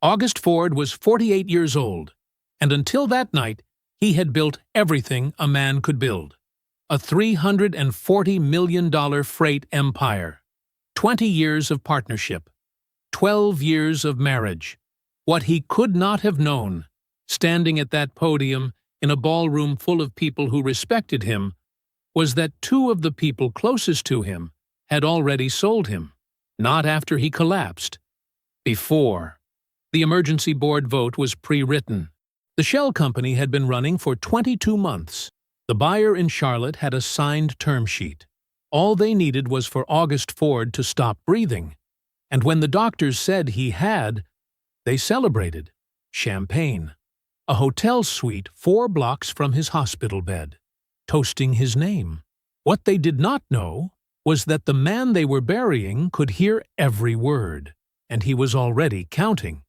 August Ford was 48 years old, and until that night, he had built everything a man could build. A $340 million freight empire, 20 years of partnership, 12 years of marriage. What he could not have known, standing at that podium in a ballroom full of people who respected him, was that two of the people closest to him had already sold him, not after he collapsed, before. The emergency board vote was pre-written. The shell company had been running for 22 months. The buyer in Charlotte had a signed term sheet. All they needed was for August Ford to stop breathing. And when the doctors said he had, they celebrated. Champagne. A hotel suite 4 blocks from his hospital bed. Toasting his name. What they did not know was that the man they were burying could hear every word, and he was already counting.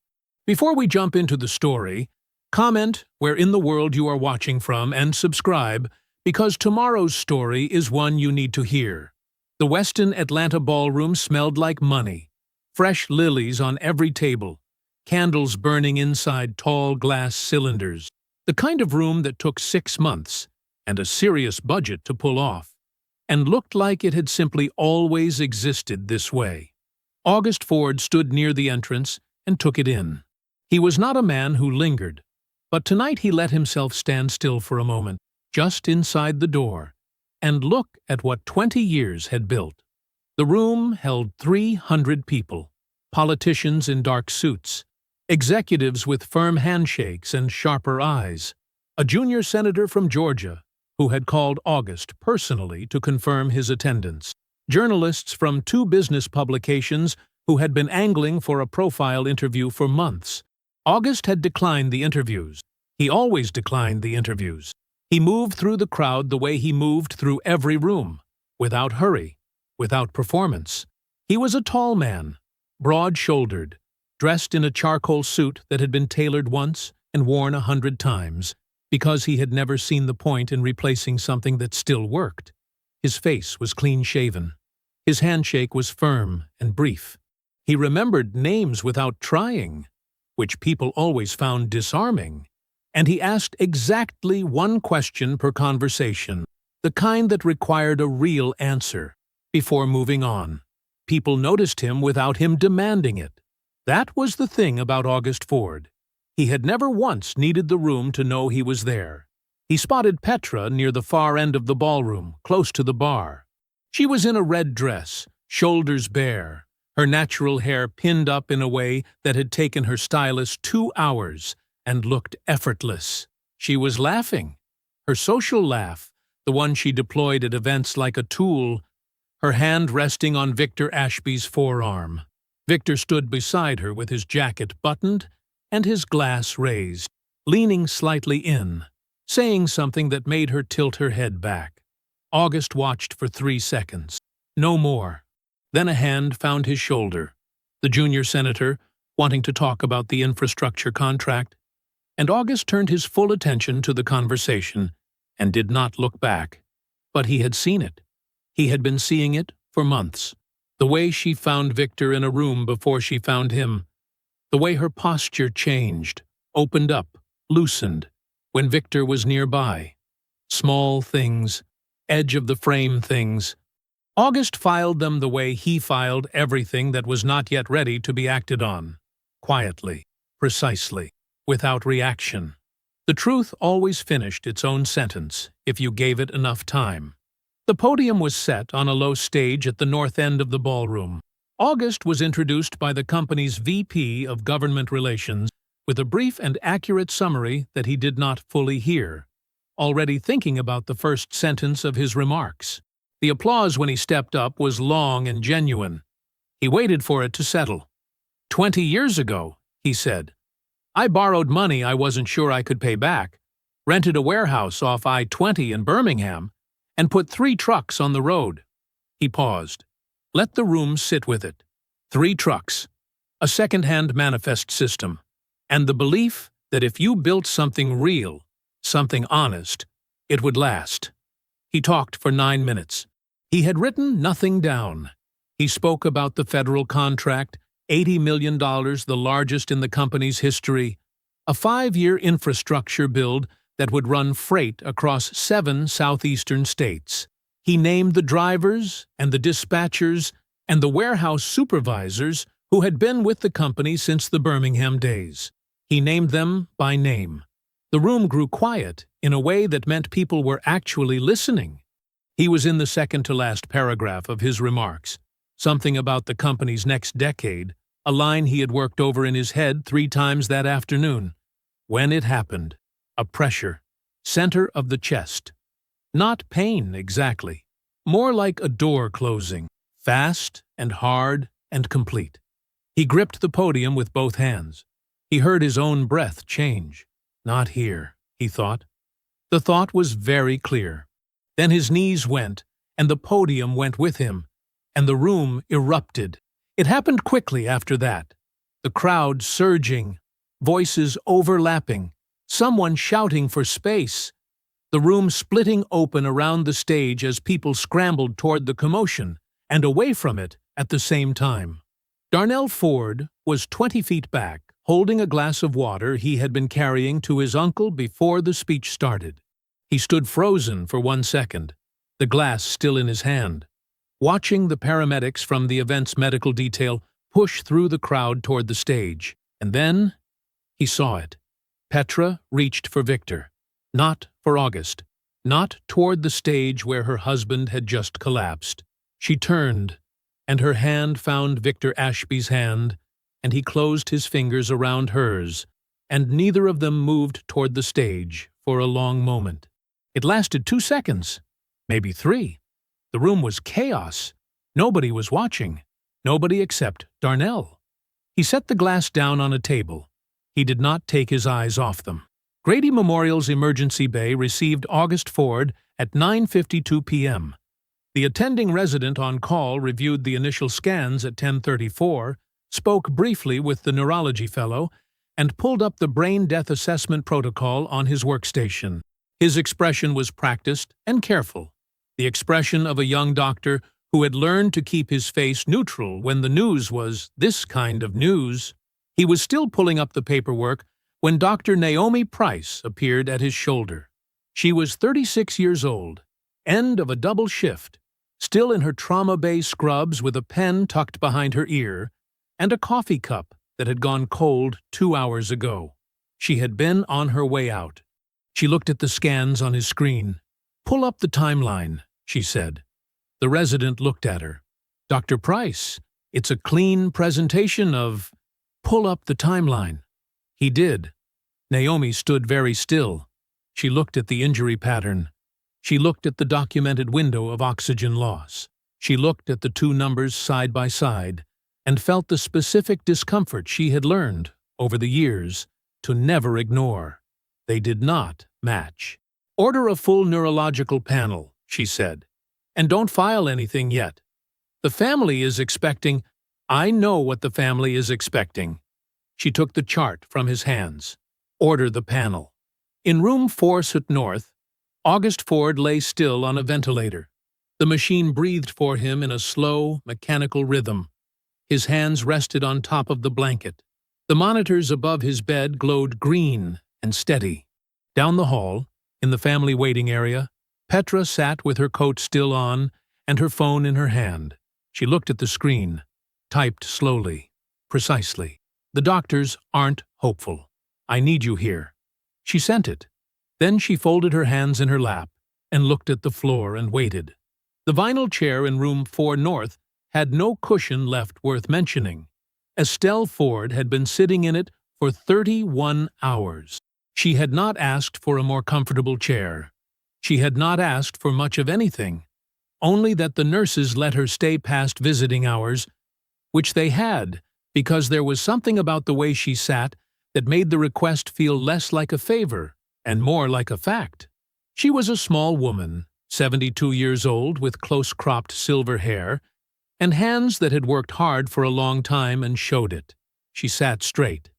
Before we jump into the story, comment where in the world you are watching from and subscribe, because tomorrow's story is one you need to hear. The Westin Atlanta ballroom smelled like money. Fresh lilies on every table. Candles burning inside tall glass cylinders. The kind of room that took 6 months and a serious budget to pull off, and looked like it had simply always existed this way. August Ford stood near the entrance and took it in. He was not a man who lingered, but tonight he let himself stand still for a moment, just inside the door, and look at what 20 years had built. The room held 300 people, politicians in dark suits, executives with firm handshakes and sharper eyes, a junior senator from Georgia who had called August personally to confirm his attendance, journalists from 2 business publications who had been angling for a profile interview for months. August had declined the interviews. He always declined the interviews. He moved through the crowd the way he moved through every room, without hurry, without performance. He was a tall man, broad-shouldered, dressed in a charcoal suit that had been tailored once and worn 100 times, because he had never seen the point in replacing something that still worked. His face was clean-shaven. His handshake was firm and brief. He remembered names without trying, which people always found disarming, and he asked exactly one question per conversation, the kind that required a real answer, before moving on. People noticed him without him demanding it. That was the thing about August Ford. He had never once needed the room to know he was there. He spotted Petra near the far end of the ballroom, close to the bar. She was in a red dress, shoulders bare, her natural hair pinned up in a way that had taken her stylist 2 hours and looked effortless. She was laughing. Her social laugh, the one she deployed at events like a tool, her hand resting on Victor Ashby's forearm. Victor stood beside her with his jacket buttoned and his glass raised, leaning slightly in, saying something that made her tilt her head back. August watched for 3 seconds. No more. Then a hand found his shoulder. The junior senator, wanting to talk about the infrastructure contract, and August turned his full attention to the conversation and did not look back. But he had seen it. He had been seeing it for months. The way she found Victor in a room before she found him. The way her posture changed, opened up, loosened, when Victor was nearby. Small things, edge-of-the-frame things. August filed them the way he filed everything that was not yet ready to be acted on. Quietly, precisely, without reaction. The truth always finished its own sentence if you gave it enough time. The podium was set on a low stage at the north end of the ballroom. August was introduced by the company's VP of Government Relations with a brief and accurate summary that he did not fully hear, already thinking about the first sentence of his remarks. The applause when he stepped up was long and genuine. He waited for it to settle. 20 years ago, he said, I borrowed money I wasn't sure I could pay back, rented a warehouse off I-20 in Birmingham, and put 3 trucks on the road. He paused. Let the room sit with it. 3 trucks, a second-hand manifest system, and the belief that if you built something real, something honest, it would last. He talked for 9 minutes. He had written nothing down. He spoke about the federal contract, $80 million, the largest in the company's history, a 5-year infrastructure build that would run freight across 7 southeastern states. He named the drivers and the dispatchers and the warehouse supervisors who had been with the company since the Birmingham days. He named them by name. The room grew quiet in a way that meant people were actually listening. He was in the second-to-last paragraph of his remarks, something about the company's next decade, a line he had worked over in his head 3 times that afternoon. When it happened, a pressure, center of the chest. Not pain, exactly. More like a door closing, fast and hard and complete. He gripped the podium with both hands. He heard his own breath change. Not here, he thought. The thought was very clear. Then his knees went, and the podium went with him, and the room erupted. It happened quickly after that. The crowd surging, voices overlapping, someone shouting for space. The room splitting open around the stage as people scrambled toward the commotion and away from it at the same time. Darnell Ford was 20 feet back, holding a glass of water he had been carrying to his uncle before the speech started. He stood frozen for 1 second, the glass still in his hand, watching the paramedics from the event's medical detail push through the crowd toward the stage. And then he saw it. Petra reached for Victor, not for August, not toward the stage where her husband had just collapsed. She turned, and her hand found Victor Ashby's hand, and he closed his fingers around hers, and neither of them moved toward the stage for a long moment. It lasted 2 seconds, maybe 3. The room was chaos. Nobody was watching. Nobody except Darnell. He set the glass down on a table. He did not take his eyes off them. Grady Memorial's emergency bay received August Ford at 9:52 p.m. The attending resident on call reviewed the initial scans at 10:34, spoke briefly with the neurology fellow, and pulled up the brain death assessment protocol on his workstation. His expression was practiced and careful, the expression of a young doctor who had learned to keep his face neutral when the news was this kind of news. He was still pulling up the paperwork when Dr. Naomi Price appeared at his shoulder. She was 36 years old, end of a double shift, still in her trauma bay scrubs with a pen tucked behind her ear, and a coffee cup that had gone cold 2 hours ago. She had been on her way out. She looked at the scans on his screen. "Pull up the timeline," she said. The resident looked at her. "Dr. Price, it's a clean presentation of—" "Pull up the timeline." He did. Naomi stood very still. She looked at the injury pattern. She looked at the documented window of oxygen loss. She looked at the 2 numbers side by side and felt the specific discomfort she had learned, over the years, to never ignore. They did not match. "Order a full neurological panel," she said. "And don't file anything yet. The family is expecting—" "I know what the family is expecting." She took the chart from his hands. "Order the panel." In room 4 Sut North, August Ford lay still on a ventilator. The machine breathed for him in a slow, mechanical rhythm. His hands rested on top of the blanket. The monitors above his bed glowed green and steady. Down the hall, in the family waiting area, Petra sat with her coat still on and her phone in her hand. She looked at the screen, typed slowly, precisely. "The doctors aren't hopeful. I need you here." She sent it. Then she folded her hands in her lap and looked at the floor and waited. The vinyl chair in room 4 North had no cushion left worth mentioning. Estelle Ford had been sitting in it for 31 hours. She had not asked for a more comfortable chair. She had not asked for much of anything, only that the nurses let her stay past visiting hours, which they had, because there was something about the way she sat that made the request feel less like a favor and more like a fact. She was a small woman, 72 years old, with close-cropped silver hair, and hands that had worked hard for a long time and showed it. She sat straight,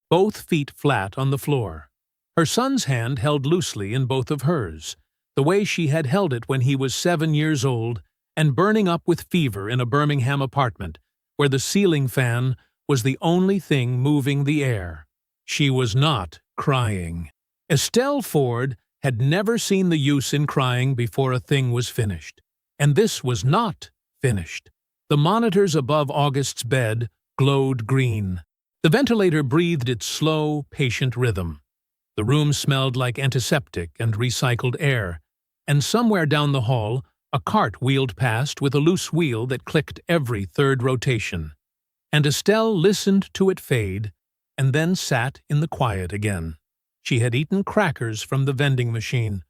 both feet flat on the floor. Her son's hand held loosely in both of hers, the way she had held it when he was 7 years old and burning up with fever in a Birmingham apartment, where the ceiling fan was the only thing moving the air. She was not crying. Estelle Ford had never seen the use in crying before a thing was finished. And this was not finished. The monitors above August's bed glowed green. The ventilator breathed its slow, patient rhythm. The room smelled like antiseptic and recycled air, and somewhere down the hall, a cart wheeled past with a loose wheel that clicked every third rotation. And Estelle listened to it fade, and then sat in the quiet again. She had eaten crackers from the vending machine,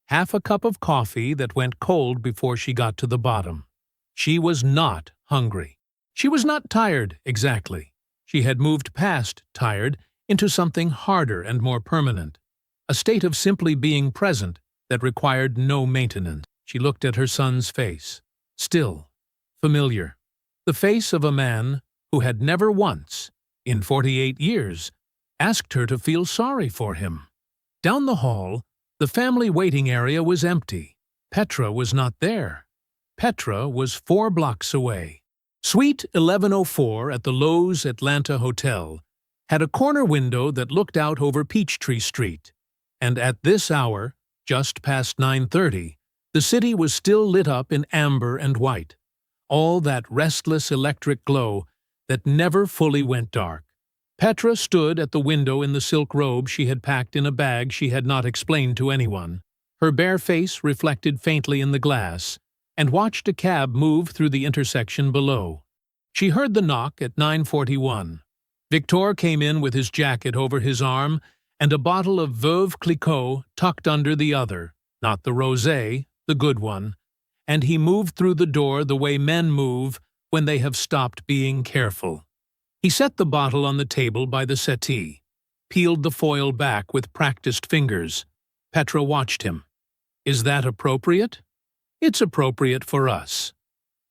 half a cup of coffee that went cold before she got to the bottom. She was not hungry. She was not tired, exactly. She had moved past tired into something harder and more permanent, a state of simply being present that required no maintenance. She looked at her son's face, still, familiar, the face of a man who had never once, in 48 years, asked her to feel sorry for him. Down the hall, the family waiting area was empty. Petra was not there. Petra was 4 blocks away. Suite 1104 at the Lowe's Atlanta Hotel had a corner window that looked out over Peachtree Street, and at this hour, just past 9:30, the city was still lit up in amber and white, all that restless electric glow that never fully went dark. Petra stood at the window in the silk robe she had packed in a bag she had not explained to anyone. Her bare face reflected faintly in the glass, and watched a cab move through the intersection below. She heard the knock at 9:41. Victor came in with his jacket over his arm and a bottle of Veuve Clicquot tucked under the other, not the rosé, the good one, and he moved through the door the way men move when they have stopped being careful. He set the bottle on the table by the settee, peeled the foil back with practiced fingers. Petra watched him. Is that appropriate? It's appropriate for us.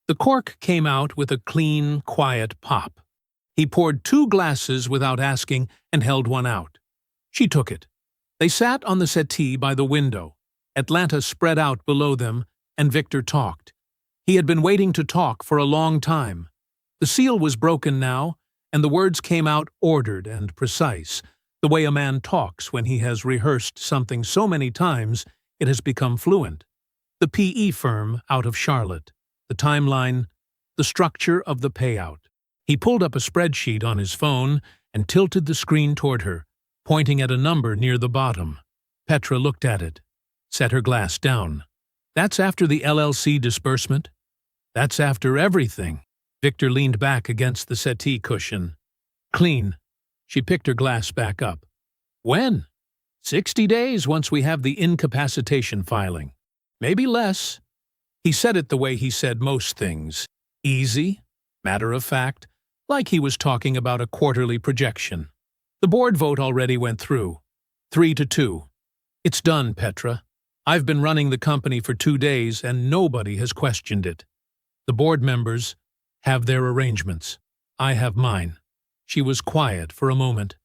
The cork came out with a clean, quiet pop. He poured 2 glasses without asking and held one out. She took it. They sat on the settee by the window. Atlanta spread out below them, and Victor talked. He had been waiting to talk for a long time. The seal was broken now, and the words came out ordered and precise, the way a man talks when he has rehearsed something so many times it has become fluent. The PE firm out of Charlotte, the timeline, the structure of the payout. He pulled up a spreadsheet on his phone and tilted the screen toward her, pointing at a number near the bottom. Petra looked at it, set her glass down. That's after the LLC disbursement? That's after everything. Victor leaned back against the settee cushion. Clean. She picked her glass back up. When? 60 days once we have the incapacitation filing. Maybe less. He said it the way he said most things. Easy, matter of fact, like he was talking about a quarterly projection. The board vote already went through. 3-2. It's done, Petra. I've been running the company for 2 days and nobody has questioned it. The board members have their arrangements. I have mine. She was quiet for a moment.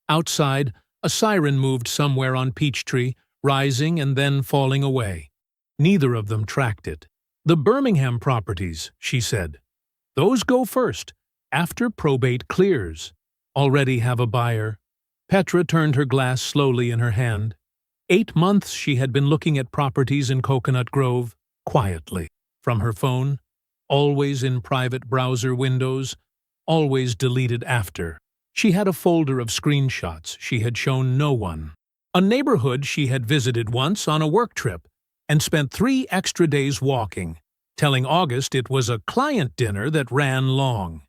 Outside, a siren moved somewhere on Peachtree, rising and then falling away. Neither of them tracked it. The Birmingham properties, she said. Those go first, after probate clears. Already have a buyer. Petra turned her glass slowly in her hand. 8 months she had been looking at properties in Coconut Grove, quietly, from her phone, always in private browser windows, always deleted after. She had a folder of screenshots she had shown no one. A neighborhood she had visited once on a work trip and spent 3 extra days walking, telling August it was a client dinner that ran long.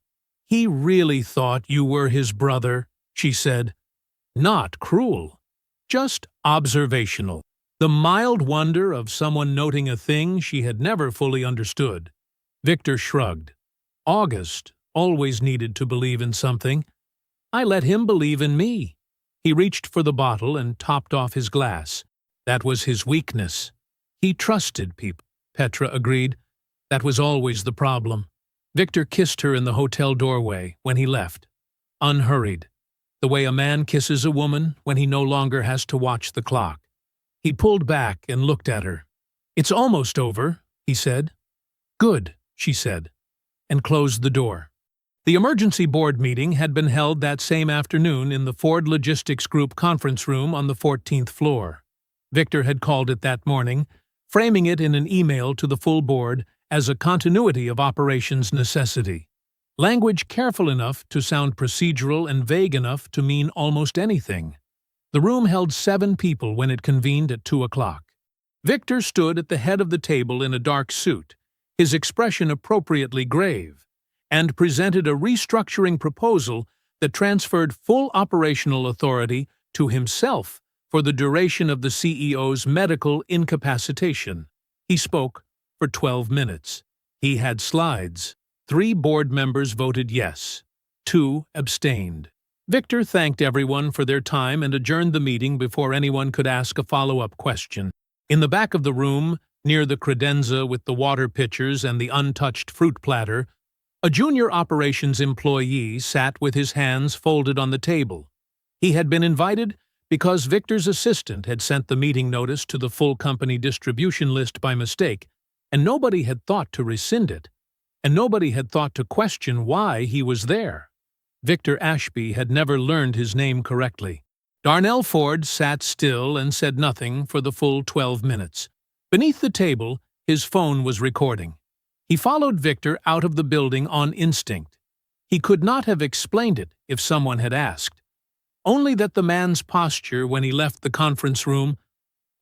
He really thought you were his brother, she said. Not cruel, just observational. The mild wonder of someone noting a thing she had never fully understood. Victor shrugged. August always needed to believe in something. I let him believe in me. He reached for the bottle and topped off his glass. That was his weakness. He trusted people, Petra agreed. That was always the problem. Victor kissed her in the hotel doorway when he left, unhurried, the way a man kisses a woman when he no longer has to watch the clock. He pulled back and looked at her. It's almost over, he said. Good, she said, and closed the door. The emergency board meeting had been held that same afternoon in the Ford Logistics Group conference room on the 14th floor. Victor had called it that morning, framing it in an email to the full board as a continuity of operations necessity. Language careful enough to sound procedural and vague enough to mean almost anything. The room held 7 people when it convened at 2 o'clock. Victor stood at the head of the table in a dark suit, his expression appropriately grave, and presented a restructuring proposal that transferred full operational authority to himself for the duration of the CEO's medical incapacitation. He spoke for 12 minutes. He had slides. 3 board members voted yes. 2 abstained. Victor thanked everyone for their time and adjourned the meeting before anyone could ask a follow-up question. In the back of the room, near the credenza with the water pitchers and the untouched fruit platter, a junior operations employee sat with his hands folded on the table. He had been invited because Victor's assistant had sent the meeting notice to the full company distribution list by mistake, and nobody had thought to rescind it, and nobody had thought to question why he was there. Victor Ashby had never learned his name correctly. Darnell Ford sat still and said nothing for the full 12 minutes. Beneath the table, his phone was recording. He followed Victor out of the building on instinct. He could not have explained it if someone had asked. Only that the man's posture when he left the conference room,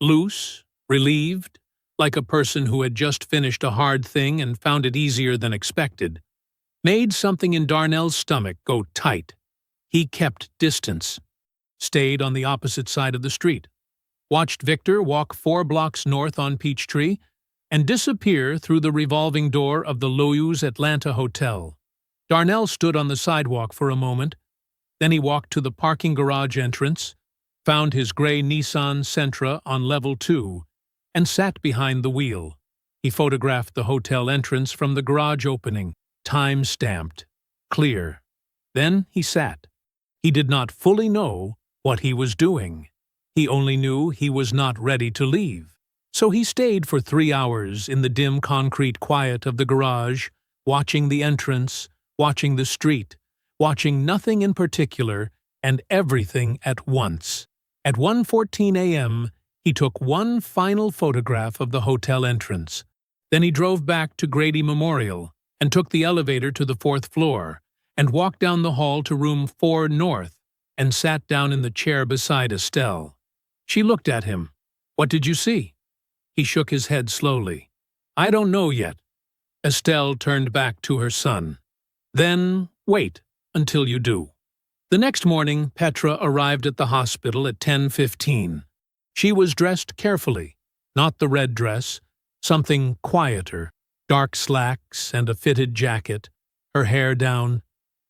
loose, relieved, like a person who had just finished a hard thing and found it easier than expected, made something in Darnell's stomach go tight. He kept distance, stayed on the opposite side of the street, watched Victor walk 4 blocks north on Peachtree and disappear through the revolving door of the Loews Atlanta Hotel. Darnell stood on the sidewalk for a moment. Then he walked to the parking garage entrance, found his gray Nissan Sentra on level 2, and sat behind the wheel. He photographed the hotel entrance from the garage opening, time-stamped, clear. Then he sat. He did not fully know what he was doing. He only knew he was not ready to leave. So he stayed for 3 hours in the dim concrete quiet of the garage, watching the entrance, watching the street, watching nothing in particular and everything at once. At 1:14 a.m., he took one final photograph of the hotel entrance. Then he drove back to Grady Memorial and took the elevator to the 4th floor and walked down the hall to room 4 North and sat down in the chair beside Estelle. She looked at him. "What did you see?" He shook his head slowly. "I don't know yet." Estelle turned back to her son. "Then wait until you do." The next morning, Petra arrived at the hospital at 10:15. She was dressed carefully, not the red dress, something quieter, dark slacks and a fitted jacket, her hair down.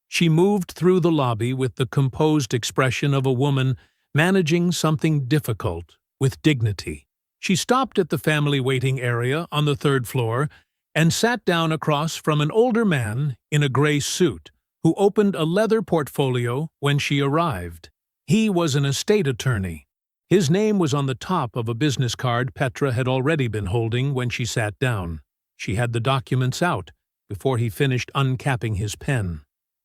She moved through the lobby with the composed expression of a woman managing something difficult with dignity. She stopped at the family waiting area on the 3rd floor and sat down across from an older man in a gray suit who opened a leather portfolio when she arrived. He was an estate attorney. His name was on the top of a business card Petra had already been holding when she sat down. She had the documents out before he finished uncapping his pen.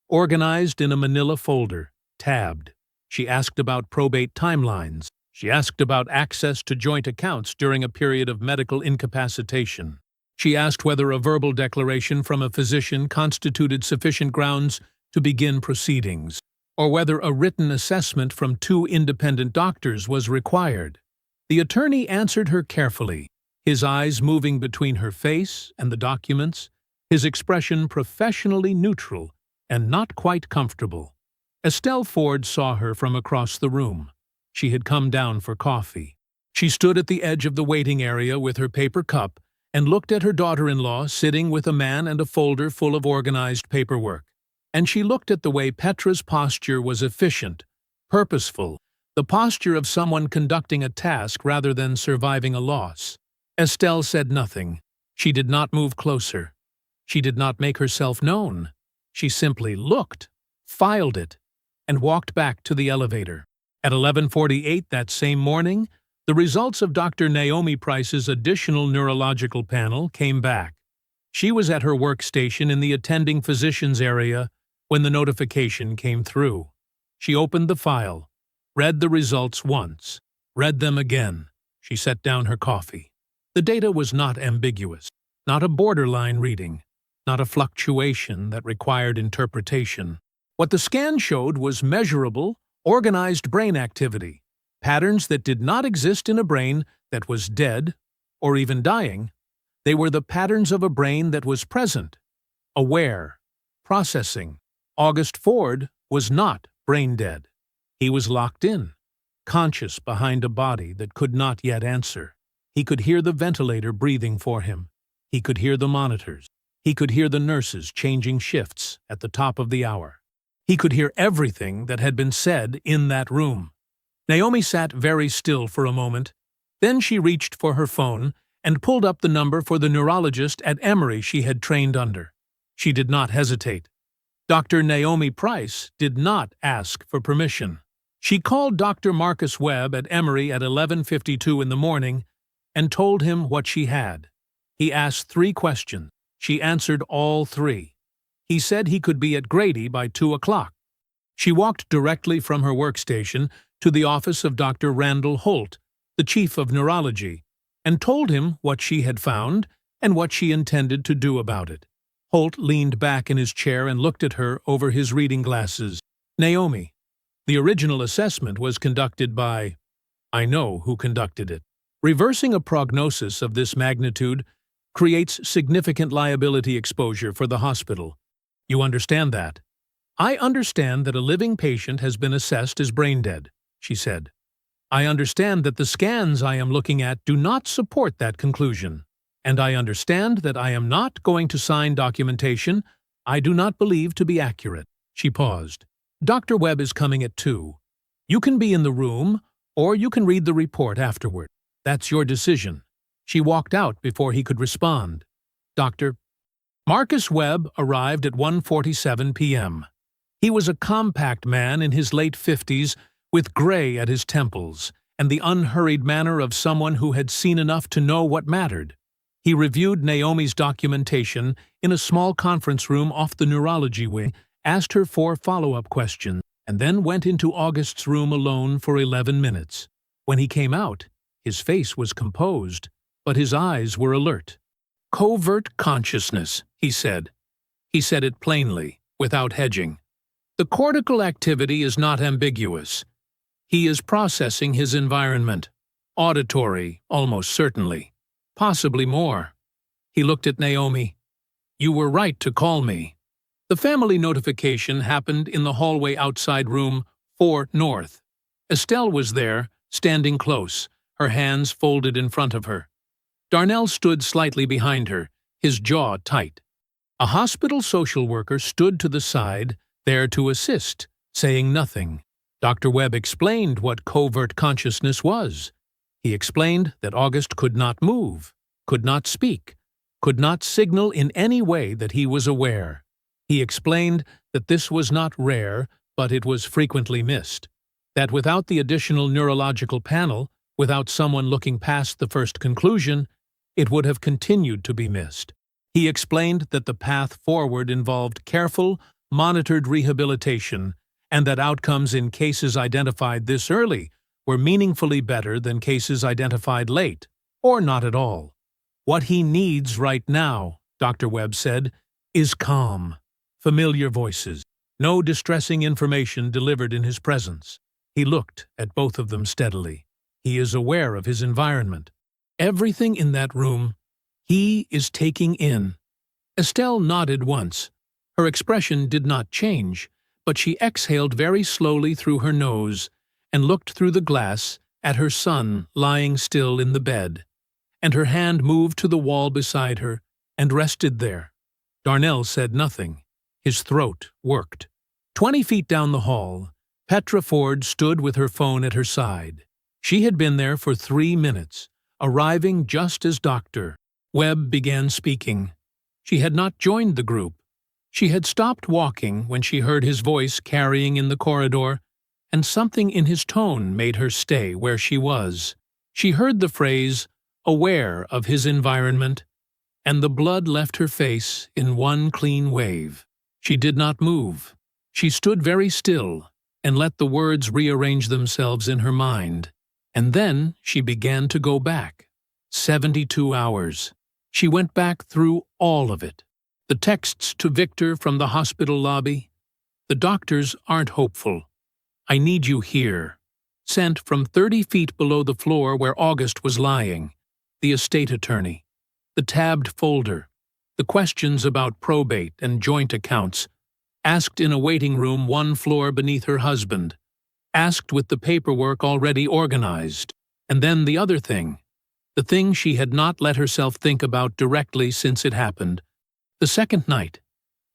Organized in a manila folder, tabbed. She asked about probate timelines. She asked about access to joint accounts during a period of medical incapacitation. She asked whether a verbal declaration from a physician constituted sufficient grounds to begin proceedings, or whether a written assessment from 2 independent doctors was required. The attorney answered her carefully, his eyes moving between her face and the documents, his expression professionally neutral and not quite comfortable. Estelle Ford saw her from across the room. She had come down for coffee. She stood at the edge of the waiting area with her paper cup and looked at her daughter-in-law sitting with a man and a folder full of organized paperwork. And she looked at the way Petra's posture was efficient, purposeful, the posture of someone conducting a task rather than surviving a loss. Estelle said nothing. She did not move closer. She did not make herself known. She simply looked, filed it, and walked back to the elevator. At 11:48 that same morning, the results of Dr. Naomi Price's additional neurological panel came back. She was at her workstation in the attending physician's area, when the notification came through. She opened the file, read the results once, read them again. She set down her coffee. The data was not ambiguous, not a borderline reading, not a fluctuation that required interpretation. What the scan showed was measurable, organized brain activity, patterns that did not exist in a brain that was dead or even dying. They were the patterns of a brain that was present, aware, processing. August Ford was not brain dead. He was locked in, conscious behind a body that could not yet answer. He could hear the ventilator breathing for him. He could hear the monitors. He could hear the nurses changing shifts at the top of the hour. He could hear everything that had been said in that room. Naomi sat very still for a moment. Then she reached for her phone and pulled up the number for the neurologist at Emory she had trained under. She did not hesitate. Dr. Naomi Price did not ask for permission. She called Dr. Marcus Webb at Emory at 11:52 in the morning and told him what she had. He asked 3 questions. She answered all 3. He said he could be at Grady by 2 o'clock. She walked directly from her workstation to the office of Dr. Randall Holt, the chief of neurology, and told him what she had found and what she intended to do about it. Holt leaned back in his chair and looked at her over his reading glasses. Naomi, the original assessment was conducted by... I know who conducted it. Reversing a prognosis of this magnitude creates significant liability exposure for the hospital. You understand that? I understand that a living patient has been assessed as brain dead, she said. I understand that the scans I am looking at do not support that conclusion. And I understand that I am not going to sign documentation I do not believe to be accurate. She paused. Dr. Webb is coming at 2. You can be in the room, or you can read the report afterward. That's your decision. She walked out before he could respond. Dr. Marcus Webb arrived at 1:47 p.m. He was a compact man in his late 50s with gray at his temples and the unhurried manner of someone who had seen enough to know what mattered. He reviewed Naomi's documentation in a small conference room off the neurology wing, asked her 4 follow-up questions, and then went into August's room alone for 11 minutes. When he came out, his face was composed, but his eyes were alert. Covert consciousness, he said. He said it plainly, without hedging. The cortical activity is not ambiguous. He is processing his environment. Auditory, almost certainly. Possibly more. He looked at Naomi. You were right to call me. The family notification happened in the hallway outside room 4 North. Estelle was there, standing close, her hands folded in front of her. Darnell stood slightly behind her, his jaw tight. A hospital social worker stood to the side, there to assist, saying nothing. Dr. Webb explained what covert consciousness was. He explained that August could not move, could not speak, could not signal in any way that he was aware. He explained that this was not rare, but it was frequently missed. That without the additional neurological panel, without someone looking past the first conclusion, it would have continued to be missed. He explained that the path forward involved careful, monitored rehabilitation, and that outcomes in cases identified this early were meaningfully better than cases identified late, or not at all. What he needs right now, Dr. Webb said, is calm, familiar voices, no distressing information delivered in his presence. He looked at both of them steadily. He is aware of his environment. Everything in that room, he is taking in. Estelle nodded once. Her expression did not change, but she exhaled very slowly through her nose and looked through the glass at her son lying still in the bed, and her hand moved to the wall beside her and rested there. Darnell said nothing. His throat worked. 20 feet down the hall, Petra Ford stood with her phone at her side. She had been there for 3 minutes, arriving just as Dr. Webb began speaking. She had not joined the group. She had stopped walking when she heard his voice carrying in the corridor, and something in his tone made her stay where she was. She heard the phrase, aware of his environment, and the blood left her face in one clean wave. She did not move. She stood very still and let the words rearrange themselves in her mind. And then she began to go back. 72 hours. She went back through all of it. The texts to Victor from the hospital lobby. The doctors aren't hopeful. I need you here. Sent from 30 feet below the floor where August was lying. The estate attorney. The tabbed folder. The questions about probate and joint accounts. Asked in a waiting room 1 floor beneath her husband. Asked with the paperwork already organized. And then the other thing. The thing she had not let herself think about directly since it happened. The second night.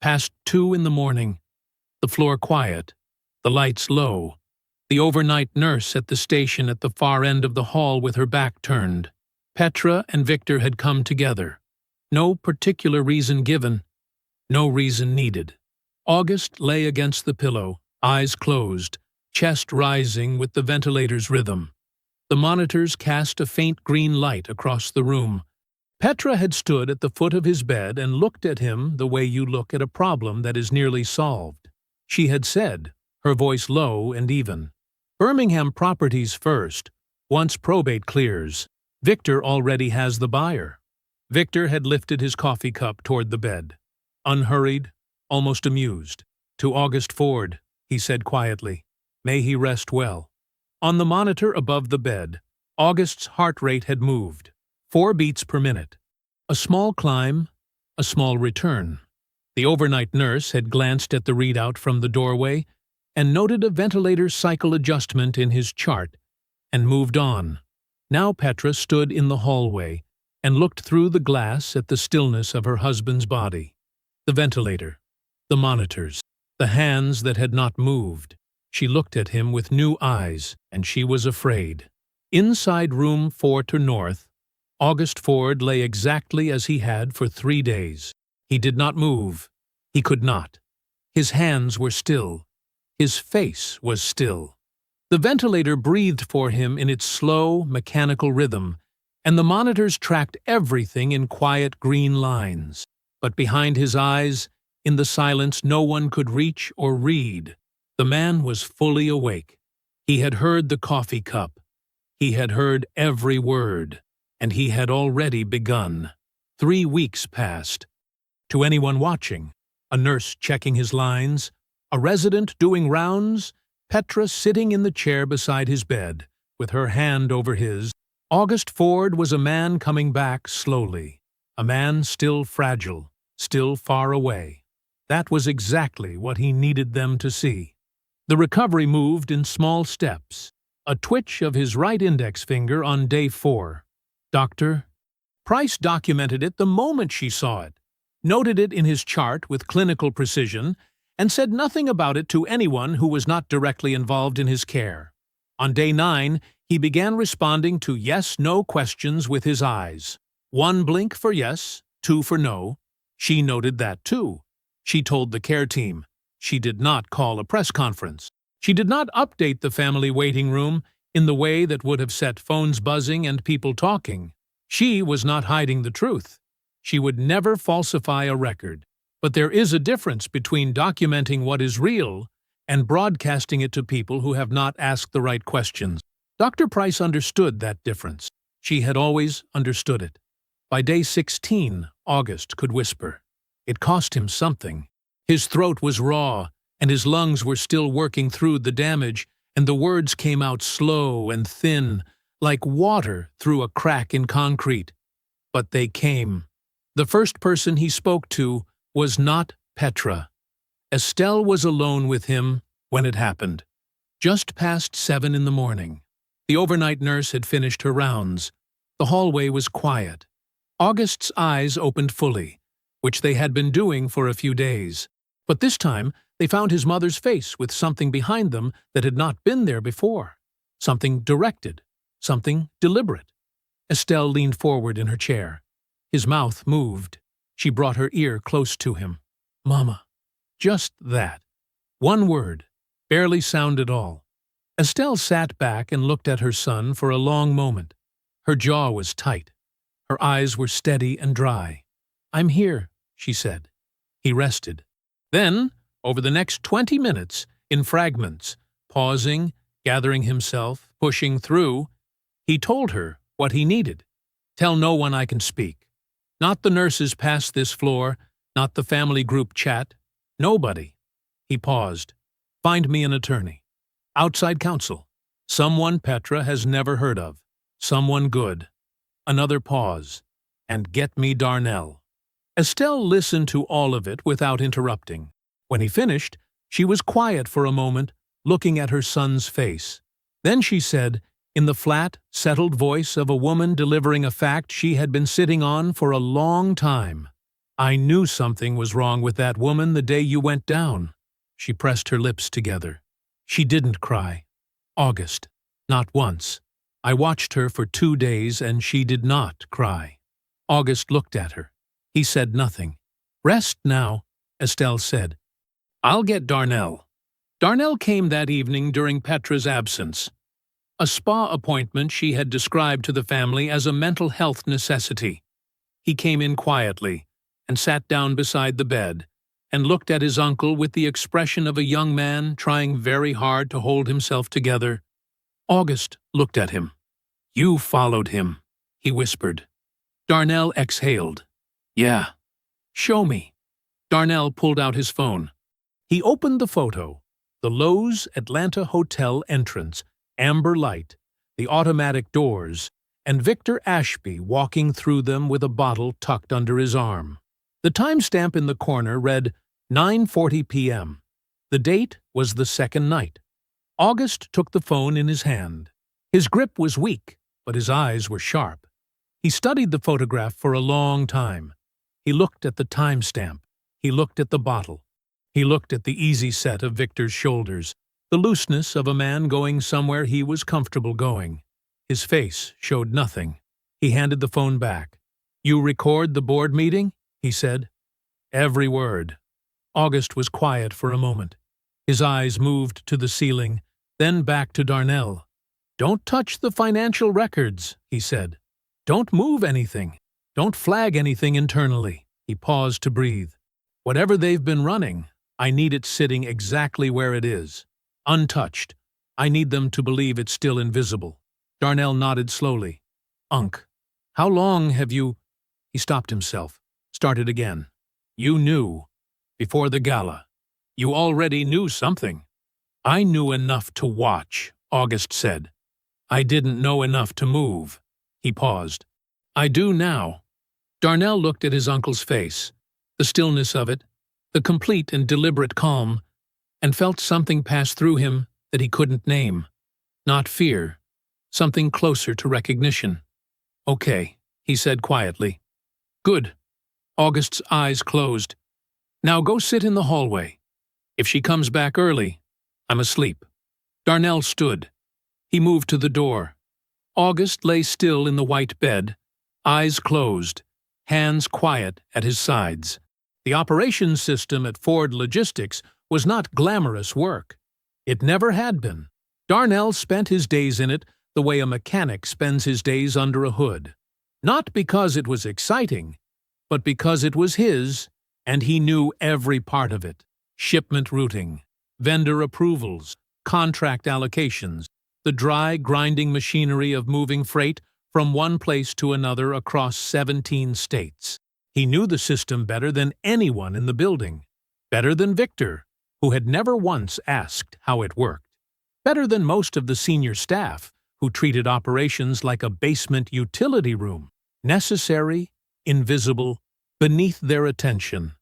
Past 2 in the morning. The floor quiet. The lights low. The overnight nurse at the station at the far end of the hall with her back turned. Petra and Victor had come together. No particular reason given. No reason needed. August lay against the pillow, eyes closed, chest rising with the ventilator's rhythm. The monitors cast a faint green light across the room. Petra had stood at the foot of his bed and looked at him the way you look at a problem that is nearly solved. She had said, her voice low and even, "Birmingham properties first. Once probate clears. Victor already has the buyer." Victor had lifted his coffee cup toward the bed. Unhurried, almost amused. "To August Ford," he said quietly. "May he rest well." On the monitor above the bed, August's heart rate had moved. 4 beats per minute. A small climb, a small return. The overnight nurse had glanced at the readout from the doorway and noted a ventilator cycle adjustment in his chart and moved on. Now Petra stood in the hallway and looked through the glass at the stillness of her husband's body. The ventilator, the monitors, the hands that had not moved. She looked at him with new eyes, and she was afraid. Inside room 4 to north, August Ford lay exactly as he had for 3 days. He did not move. He could not. His hands were still. His face was still. The ventilator breathed for him in its slow, mechanical rhythm, and the monitors tracked everything in quiet green lines. But behind his eyes, in the silence no one could reach or read, the man was fully awake. He had heard the coffee cup. He had heard every word, and he had already begun. 3 weeks passed. To anyone watching, a nurse checking his lines, a resident doing rounds, Petra sitting in the chair beside his bed, with her hand over his, August Ford was a man coming back slowly, a man still fragile, still far away. That was exactly what he needed them to see. The recovery moved in small steps, a twitch of his right index finger on day 4. Doctor Price documented it the moment she saw it, noted it in his chart with clinical precision, and said nothing about it to anyone who was not directly involved in his care. On day 9, he began responding to yes-no questions with his eyes. 1 blink for yes, 2 for no. She noted that too. She told the care team. She did not call a press conference. She did not update the family waiting room in the way that would have set phones buzzing and people talking. She was not hiding the truth. She would never falsify a record. But there is a difference between documenting what is real and broadcasting it to people who have not asked the right questions. Dr. Price understood that difference. She had always understood it. By day 16, August could whisper. It cost him something. His throat was raw, and his lungs were still working through the damage, and the words came out slow and thin, like water through a crack in concrete. But they came. The first person he spoke to was not Petra. Estelle was alone with him when it happened. Just past 7 in the morning. The overnight nurse had finished her rounds. The hallway was quiet. August's eyes opened fully, which they had been doing for a few days. But this time, they found his mother's face with something behind them that had not been there before. Something directed. Something deliberate. Estelle leaned forward in her chair. His mouth moved. She brought her ear close to him. "Mama." Just that. 1 word. Barely sound at all. Estelle sat back and looked at her son for a long moment. Her jaw was tight. Her eyes were steady and dry. "I'm here," she said. He rested. Then, over the next 20 minutes, in fragments, pausing, gathering himself, pushing through, he told her what he needed. Tell no one I can speak. Not the nurses past this floor, not the family group chat. Nobody. He paused. Find me an attorney. Outside counsel. Someone Petra has never heard of. Someone good. Another pause. And get me Darnell. Estelle listened to all of it without interrupting. When he finished, she was quiet for a moment, looking at her son's face. Then she said, in the flat, settled voice of a woman delivering a fact she had been sitting on for a long time, I knew something was wrong with that woman the day you went down. She pressed her lips together. She didn't cry. August. Not once. I watched her for 2 days and she did not cry. August looked at her. He said nothing. Rest now, Estelle said. I'll get Darnell. Darnell came that evening during Petra's absence. A spa appointment she had described to the family as a mental health necessity. He came in quietly and sat down beside the bed and looked at his uncle with the expression of a young man trying very hard to hold himself together. August looked at him. You followed him, he whispered. Darnell exhaled. Yeah. Show me. Darnell pulled out his phone. He opened the photo. The Lowe's Atlanta Hotel entrance, amber light, the automatic doors, and Victor Ashby walking through them with a bottle tucked under his arm. The timestamp in the corner read 9:40 p.m. The date was the second night. August took the phone in his hand. His grip was weak, but his eyes were sharp. He studied the photograph for a long time. He looked at the timestamp. He looked at the bottle. He looked at the easy set of Victor's shoulders, the looseness of a man going somewhere he was comfortable going. His face showed nothing. He handed the phone back. You record the board meeting? He said. Every word. August was quiet for a moment. His eyes moved to the ceiling, then back to Darnell. Don't touch the financial records, he said. Don't move anything. Don't flag anything internally. He paused to breathe. Whatever they've been running, I need it sitting exactly where it is. Untouched. I need them to believe it's still invisible. Darnell nodded slowly. Unc, how long have you... He stopped himself. Started again. You knew. Before the gala. You already knew something. I knew enough to watch, August said. I didn't know enough to move. He paused. I do now. Darnell looked at his uncle's face, the stillness of it, the complete and deliberate calm, and felt something pass through him that he couldn't name. Not fear, something closer to recognition. Okay, he said quietly. Good. August's eyes closed. Now go sit in the hallway. If she comes back early, I'm asleep. Darnell stood. He moved to the door. August lay still in the white bed, eyes closed, hands quiet at his sides. The operations system at Ford Logistics was not glamorous work. It never had been. Darnell spent his days in it the way a mechanic spends his days under a hood. Not because it was exciting, but because it was his, and he knew every part of it. Shipment routing, vendor approvals, contract allocations, the dry, grinding machinery of moving freight from one place to another across 17 states. He knew the system better than anyone in the building. Better than Victor, who had never once asked how it worked. Better than most of the senior staff, who treated operations like a basement utility room. Necessary, invisible, beneath their attention.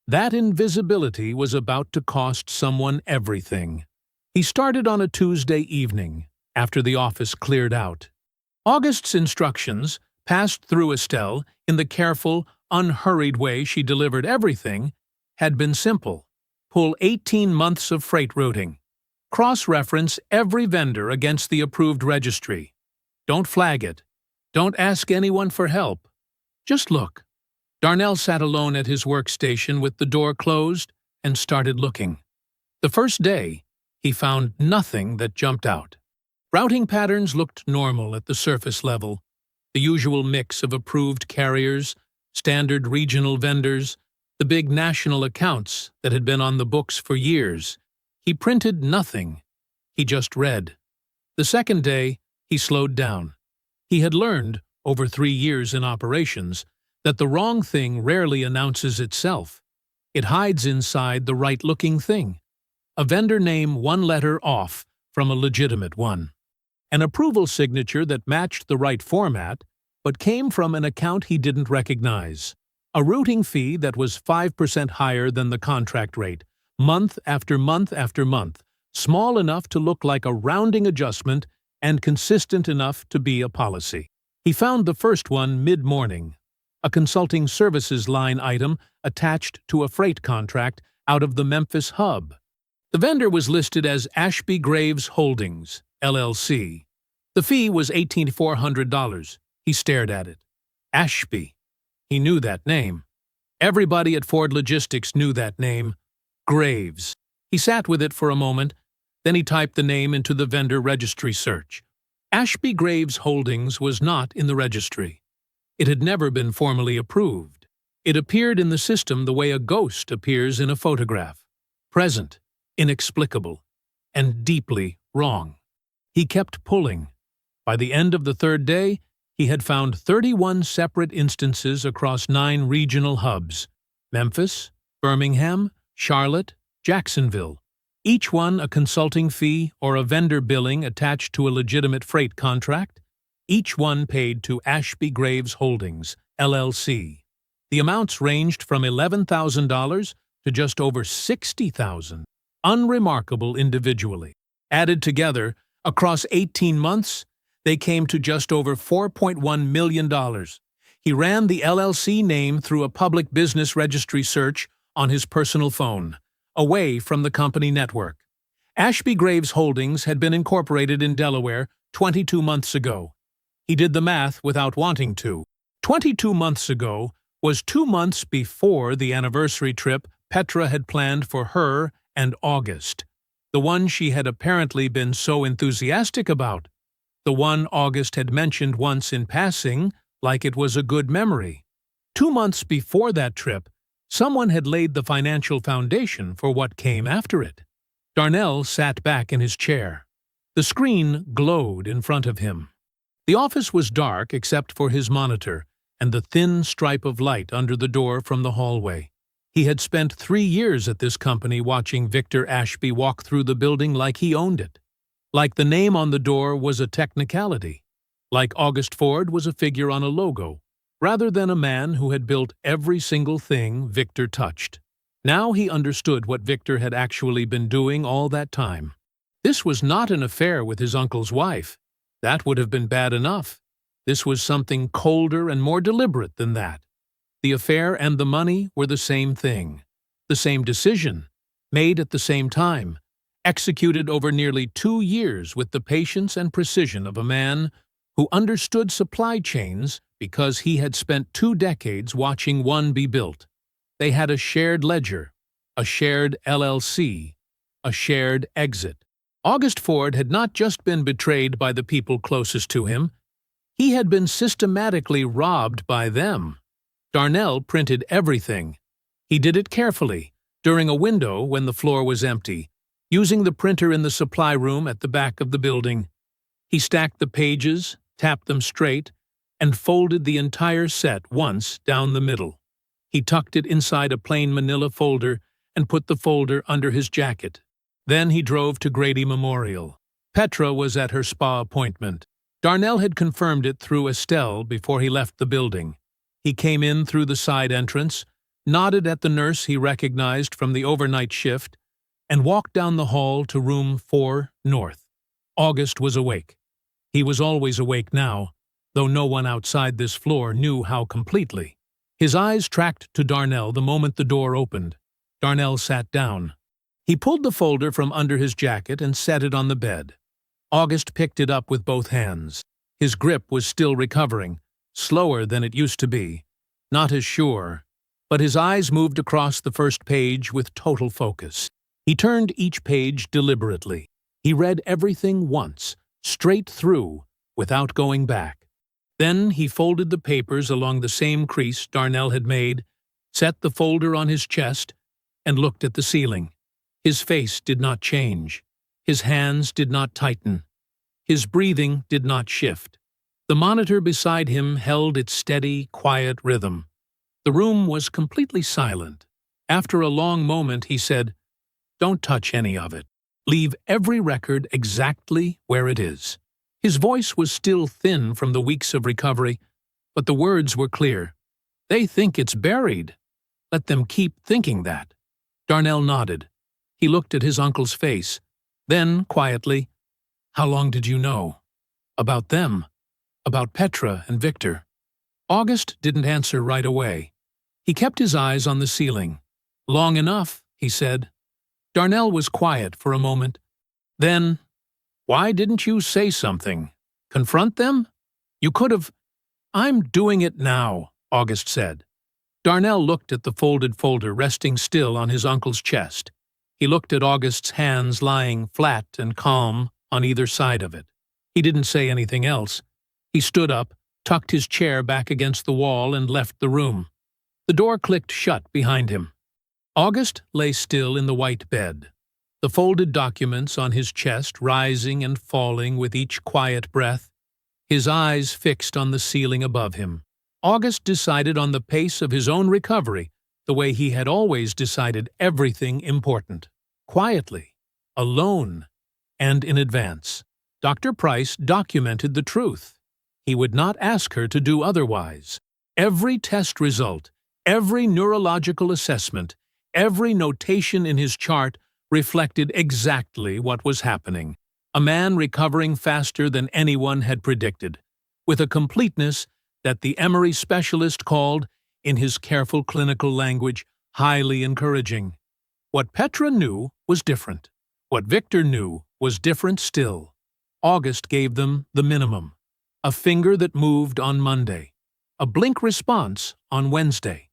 That invisibility was about to cost someone everything. He started on a Tuesday evening, after the office cleared out. August's instructions, passed through Estelle in the careful, unhurried way she delivered everything, had been simple. Pull 18 months of freight routing. Cross-reference every vendor against the approved registry. Don't flag it. Don't ask anyone for help. Just look. Darnell sat alone at his workstation with the door closed and started looking. The first day, he found nothing that jumped out. Routing patterns looked normal at the surface level. The usual mix of approved carriers, standard regional vendors, The big national accounts that had been on the books for years. He printed nothing. He just read. The second day, he slowed down. He had learned, over 3 years in operations, that the wrong thing rarely announces itself. It hides inside the right-looking thing. A vendor name 1 letter off from a legitimate one. An approval signature that matched the right format, but came from an account he didn't recognize. A routing fee that was 5% higher than the contract rate, month after month after month, small enough to look like a rounding adjustment and consistent enough to be a policy. He found the first one mid-morning, a consulting services line item attached to a freight contract out of the Memphis hub. The vendor was listed as Ashby Graves Holdings, LLC. The fee was $1,400. He stared at it. Ashby. He knew that name. Everybody at Ford Logistics knew that name. Graves. He sat with it for a moment, then he typed the name into the vendor registry search. Ashby Graves Holdings was not in the registry. It had never been formally approved. It appeared in the system the way a ghost appears in a photograph. Present, inexplicable, and deeply wrong. He kept pulling. By the end of the third day, he had found 31 separate instances across 9 regional hubs: Memphis, Birmingham, Charlotte, Jacksonville. Each one a consulting fee or a vendor billing attached to a legitimate freight contract. Each one paid to Ashby Graves Holdings, LLC. The amounts ranged from $11,000 to just over $60,000. Unremarkable individually. Added together, across 18 months, they came to just over $4.1 million. He ran the LLC name through a public business registry search on his personal phone, away from the company network. Ashby Graves Holdings had been incorporated in Delaware 22 months ago. He did the math without wanting to. 22 months ago was 2 months before the anniversary trip Petra had planned for her and August. The one she had apparently been so enthusiastic about. The one August had mentioned once in passing, like it was a good memory. 2 months before that trip, someone had laid the financial foundation for what came after it. Darnell sat back in his chair. The screen glowed in front of him. The office was dark except for his monitor and the thin stripe of light under the door from the hallway. He had spent 3 years at this company watching Victor Ashby walk through the building like he owned it. Like the name on the door was a technicality. Like August Ford was a figure on a logo, rather than a man who had built every single thing Victor touched. Now he understood what Victor had actually been doing all that time. This was not an affair with his uncle's wife. That would have been bad enough. This was something colder and more deliberate than that. The affair and the money were the same thing, the same decision, made at the same time, executed over nearly 2 years with the patience and precision of a man who understood supply chains because he had spent 2 decades watching one be built. They had a shared ledger, a shared LLC, a shared exit. August Ford had not just been betrayed by the people closest to him, he had been systematically robbed by them. Darnell printed everything. He did it carefully, during a window when the floor was empty, using the printer in the supply room at the back of the building. He stacked the pages, tapped them straight, and folded the entire set once down the middle. He tucked it inside a plain manila folder and put the folder under his jacket. Then he drove to Grady Memorial. Petra was at her spa appointment. Darnell had confirmed it through Estelle before he left the building. He came in through the side entrance, nodded at the nurse he recognized from the overnight shift, and walked down the hall to room 4 North. August was awake. He was always awake now, though no one outside this floor knew how completely. His eyes tracked to Darnell the moment the door opened. Darnell sat down. He pulled the folder from under his jacket and set it on the bed. August picked it up with both hands. His grip was still recovering, slower than it used to be, not as sure, but his eyes moved across the first page with total focus. He turned each page deliberately. He read everything once, straight through, without going back. Then he folded the papers along the same crease Darnell had made set the folder on his chest, and looked at the ceiling. His face did not change. His hands did not tighten. His breathing did not shift. The monitor beside him held its steady, quiet rhythm. The room was completely silent. After a long moment, he said, "Don't touch any of it. Leave every record exactly where it is." His voice was still thin from the weeks of recovery, but the words were clear. "They think it's buried. Let them keep thinking that." Darnell nodded. He looked at his uncle's face. Then, quietly, "How long did you know? About them? About Petra and Victor?" August didn't answer right away. He kept his eyes on the ceiling. "Long enough," he said. Darnell was quiet for a moment. Then, "Why didn't you say something? Confront them? You could have—" "I'm doing it now," August said. Darnell looked at the folded folder resting still on his uncle's chest. He looked at August's hands lying flat and calm on either side of it. He didn't say anything else. He stood up, tucked his chair back against the wall, and left the room. The door clicked shut behind him. August lay still in the white bed, the folded documents on his chest rising and falling with each quiet breath, his eyes fixed on the ceiling above him. August decided on the pace of his own recovery the way he had always decided everything important. Quietly, alone, and in advance. Dr. Price documented the truth. He would not ask her to do otherwise. Every test result, every neurological assessment, every notation in his chart reflected exactly what was happening. A man recovering faster than anyone had predicted, with a completeness that the Emory specialist called, in his careful clinical language, highly encouraging. What Petra knew was different. What Victor knew was different still. August gave them the minimum. A finger that moved on Monday. A blink response on Wednesday.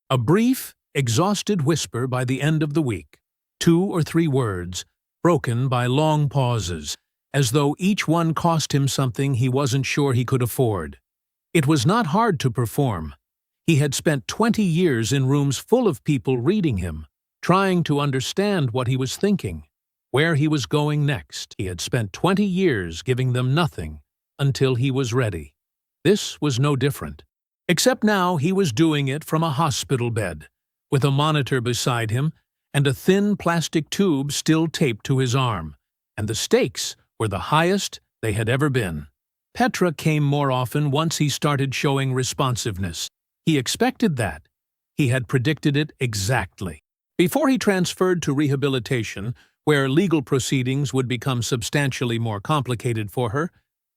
A brief, exhausted whisper by the end of the week. 2 or 3 words, broken by long pauses, as though each one cost him something he wasn't sure he could afford. It was not hard to perform. He had spent 20 years in rooms full of people reading him, trying to understand what he was thinking, where he was going next. He had spent 20 years giving them nothing until he was ready. This was no different. Except now he was doing it from a hospital bed, with a monitor beside him and a thin plastic tube still taped to his arm, and the stakes were the highest they had ever been. Petra came more often once he started showing responsiveness. He expected that. He had predicted it exactly. Before he transferred to rehabilitation, where legal proceedings would become substantially more complicated for her,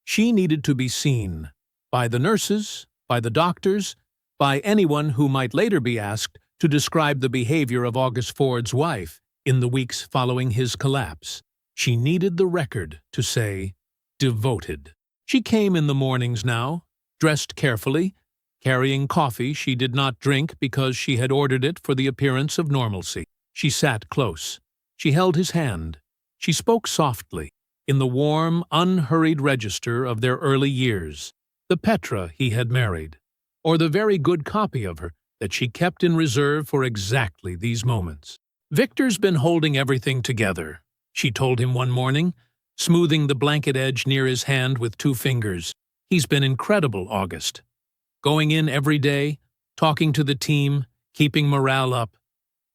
she needed to be seen by the nurses, by the doctors, by anyone who might later be asked to describe the behavior of August Ford's wife in the weeks following his collapse. She needed the record to say, devoted. She came in the mornings now, dressed carefully, carrying coffee she did not drink because she had ordered it for the appearance of normalcy. She sat close. She held his hand. She spoke softly, in the warm, unhurried register of their early years, the Petra he had married, or the very good copy of her that she kept in reserve for exactly these moments. "Victor's been holding everything together," she told him one morning, smoothing the blanket edge near his hand with 2 fingers. "He's been incredible, August. Going in every day, talking to the team, keeping morale up.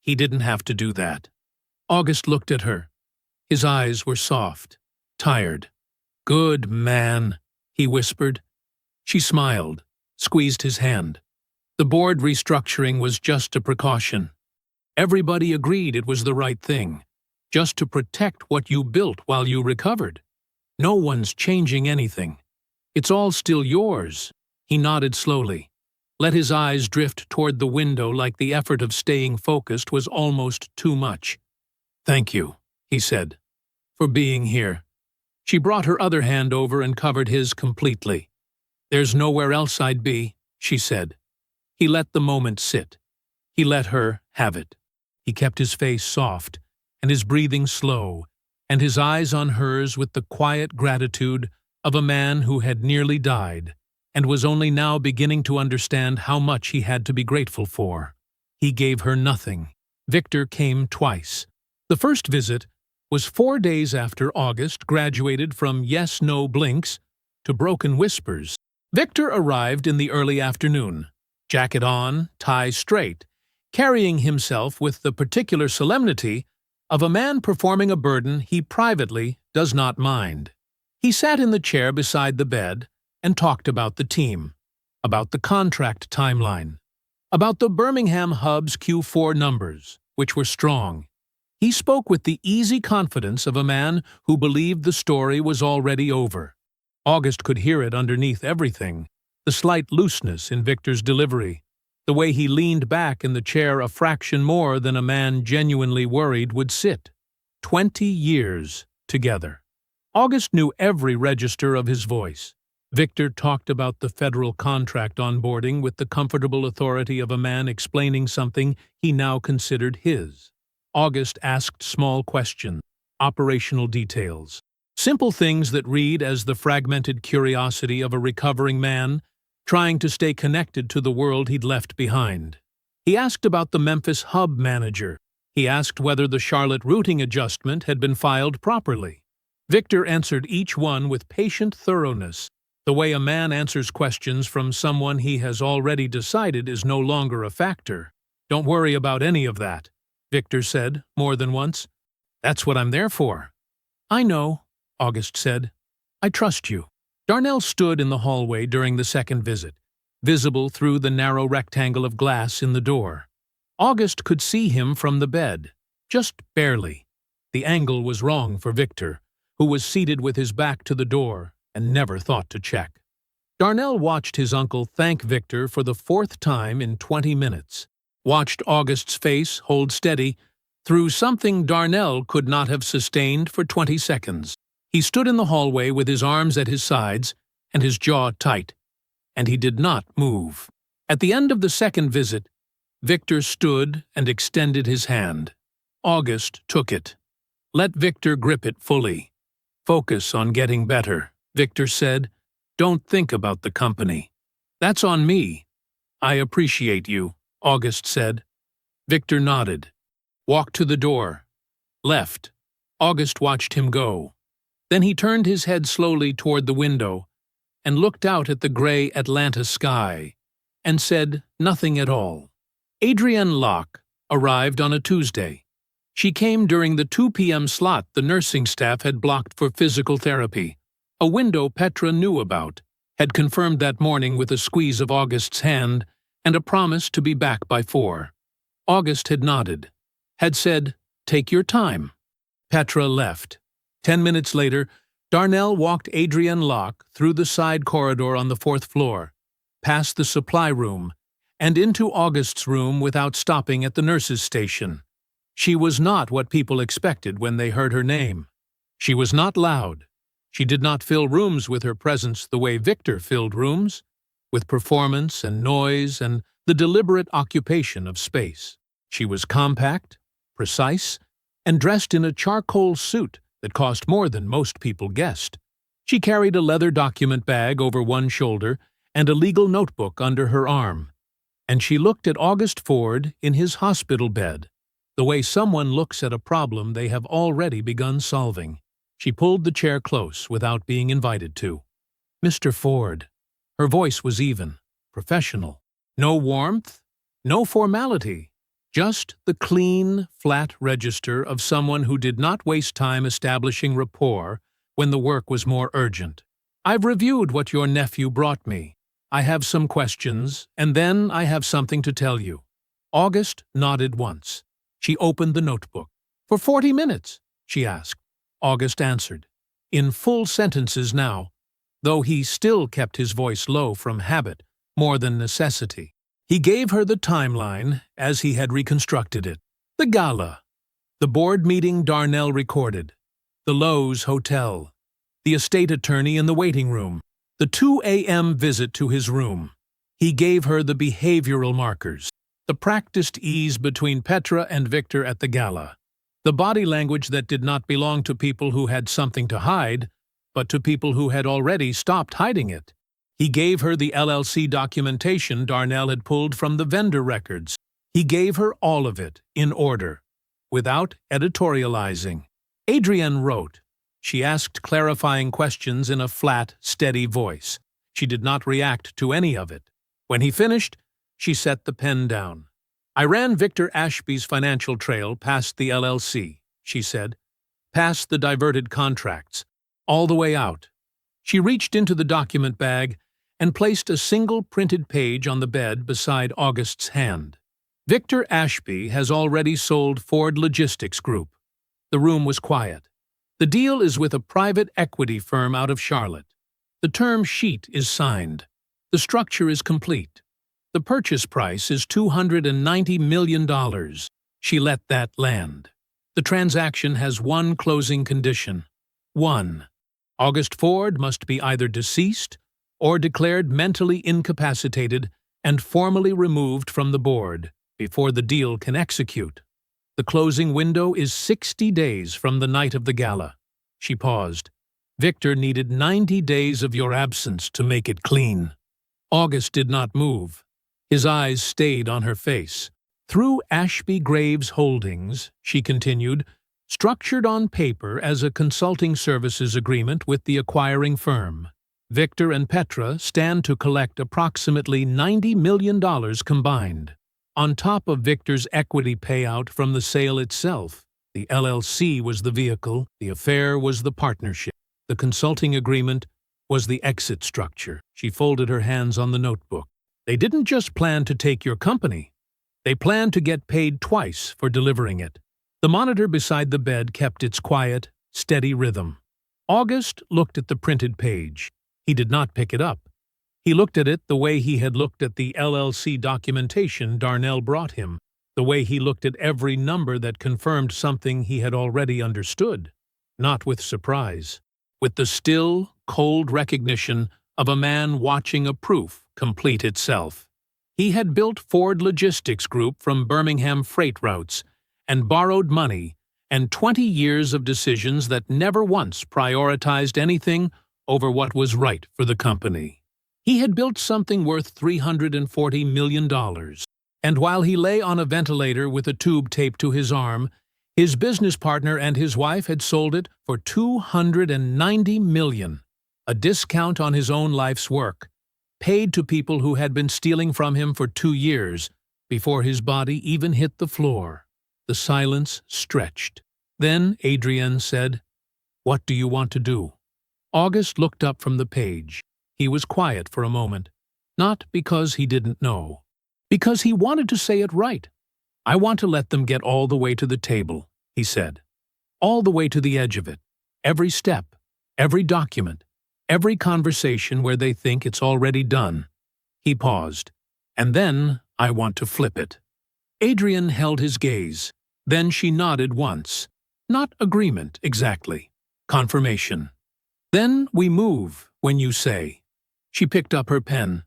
He didn't have to do that." August looked at her. His eyes were soft, tired. "Good man," he whispered. She smiled, squeezed his hand. The board restructuring was just a precaution. Everybody agreed it was the right thing, just to protect what you built while you recovered. No one's changing anything. It's all still yours. He nodded slowly, let his eyes drift toward the window like the effort of staying focused was almost too much. "Thank you," he said, "for being here." She brought her other hand over and covered his completely. "There's nowhere else I'd be," she said. He let the moment sit. He let her have it. He kept his face soft, and his breathing slow, and his eyes on hers with the quiet gratitude of a man who had nearly died, and was only now beginning to understand how much he had to be grateful for. He gave her nothing. Victor came twice. The first visit was 4 days after August graduated from yes-no blinks to broken whispers. Victor arrived in the early afternoon, jacket on, tie straight, carrying himself with the particular solemnity of a man performing a burden he privately does not mind. He sat in the chair beside the bed and talked about the team, about the contract timeline, about the Birmingham Hub's Q4 numbers, which were strong. He spoke with the easy confidence of a man who believed the story was already over. August could hear it underneath everything, the slight looseness in Victor's delivery, the way he leaned back in the chair a fraction more than a man genuinely worried would sit. 20 years together. August knew every register of his voice. Victor talked about the federal contract onboarding with the comfortable authority of a man explaining something he now considered his. August asked small questions, operational details, simple things that read as the fragmented curiosity of a recovering man trying to stay connected to the world he'd left behind. He asked about the Memphis hub manager. He asked whether the Charlotte routing adjustment had been filed properly. Victor answered each one with patient thoroughness, the way a man answers questions from someone he has already decided is no longer a factor. "Don't worry about any of that," Victor said more than once. "That's what I'm there for." "I know," August said. "I trust you." Darnell stood in the hallway during the second visit, visible through the narrow rectangle of glass in the door. August could see him from the bed, just barely. The angle was wrong for Victor, who was seated with his back to the door and never thought to check. Darnell watched his uncle thank Victor for the 4th time in 20 minutes, watched August's face hold steady through something Darnell could not have sustained for 20 seconds. He stood in the hallway with his arms at his sides and his jaw tight, and he did not move. At the end of the second visit, Victor stood and extended his hand. August took it. Let Victor grip it fully. "Focus on getting better," Victor said. "Don't think about the company." "That's on me." "I appreciate you," August said. Victor nodded. Walked to the door. Left. August watched him go. Then he turned his head slowly toward the window and looked out at the gray Atlanta sky and said nothing at all. Adrienne Locke arrived on a Tuesday. She came during the 2 p.m. slot the nursing staff had blocked for physical therapy, a window Petra knew about, had confirmed that morning with a squeeze of August's hand and a promise to be back by 4. August had nodded, had said, "Take your time." Petra left. 10 minutes later, Darnell walked Adrienne Locke through the side corridor on the 4th floor, past the supply room, and into August's room without stopping at the nurse's station. She was not what people expected when they heard her name. She was not loud. She did not fill rooms with her presence the way Victor filled rooms, with performance and noise and the deliberate occupation of space. She was compact, precise, and dressed in a charcoal suit that cost more than most people guessed. She carried a leather document bag over one shoulder and a legal notebook under her arm. And she looked at August Ford in his hospital bed, the way someone looks at a problem they have already begun solving. She pulled the chair close without being invited to. "Mr. Ford." Her voice was even, professional. No warmth, no formality. Just the clean, flat register of someone who did not waste time establishing rapport when the work was more urgent. "I've reviewed what your nephew brought me. I have some questions, and then I have something to tell you." August nodded once. She opened the notebook. "For 40 minutes?" she asked. August answered, in full sentences now, though he still kept his voice low from habit more than necessity. He gave her the timeline as he had reconstructed it. The gala, the board meeting Darnell recorded, the Lowe's Hotel, the estate attorney in the waiting room, the 2 a.m. visit to his room. He gave her the behavioral markers, the practiced ease between Petra and Victor at the gala, the body language that did not belong to people who had something to hide, but to people who had already stopped hiding it. He gave her the LLC documentation Darnell had pulled from the vendor records, He gave her all of it, in order, without editorializing. Adrienne wrote. She asked clarifying questions in a flat, steady voice. She did not react to any of it. When he finished, she set the pen down. I ran Victor Ashby's financial trail past the LLC, she said, past the diverted contracts, all the way out. She reached into the document bag and placed a single printed page on the bed beside August's hand. Victor Ashby has already sold Ford Logistics Group. The room was quiet. The deal is with a private equity firm out of Charlotte. The term sheet is signed. The structure is complete. The purchase price is $290 million. She let that land. The transaction has one closing condition. 1. August Ford must be either deceased or declared mentally incapacitated and formally removed from the board before the deal can execute. The closing window is 60 days from the night of the gala. She paused. Victor needed 90 days of your absence to make it clean. August did not move. His eyes stayed on her face. Through Ashby Graves Holdings, she continued, structured on paper as a consulting services agreement with the acquiring firm, Victor and Petra stand to collect approximately $90 million combined. On top of Victor's equity payout from the sale itself, the LLC was the vehicle, the affair was the partnership, the consulting agreement was the exit structure. She folded her hands on the notebook. They didn't just plan to take your company. They planned to get paid twice for delivering it. The monitor beside the bed kept its quiet, steady rhythm. August looked at the printed page. He did not pick it up. He looked at it the way he had looked at the LLC documentation Darnell brought him, the way he looked at every number that confirmed something he had already understood, not with surprise, with the still, cold recognition of a man watching a proof complete itself. He had built Ford Logistics Group from Birmingham freight routes and borrowed money and 20 years of decisions that never once prioritized anything over what was right for the company. He had built something worth $340 million, and while he lay on a ventilator with a tube taped to his arm, his business partner and his wife had sold it for $290 million, a discount on his own life's work, paid to people who had been stealing from him for 2 years before his body even hit the floor. The silence stretched. Then Adrienne said, "What do you want to do?" August looked up from the page. He was quiet for a moment, not because he didn't know, because he wanted to say it right. "I want to let them get all the way to the table," he said. "All the way to the edge of it. Every step, every document, every conversation where they think it's already done." He paused. "And then I want to flip it." Adrienne held his gaze. Then she nodded once. Not agreement, exactly. Confirmation. "Then we move, when you say." She picked up her pen.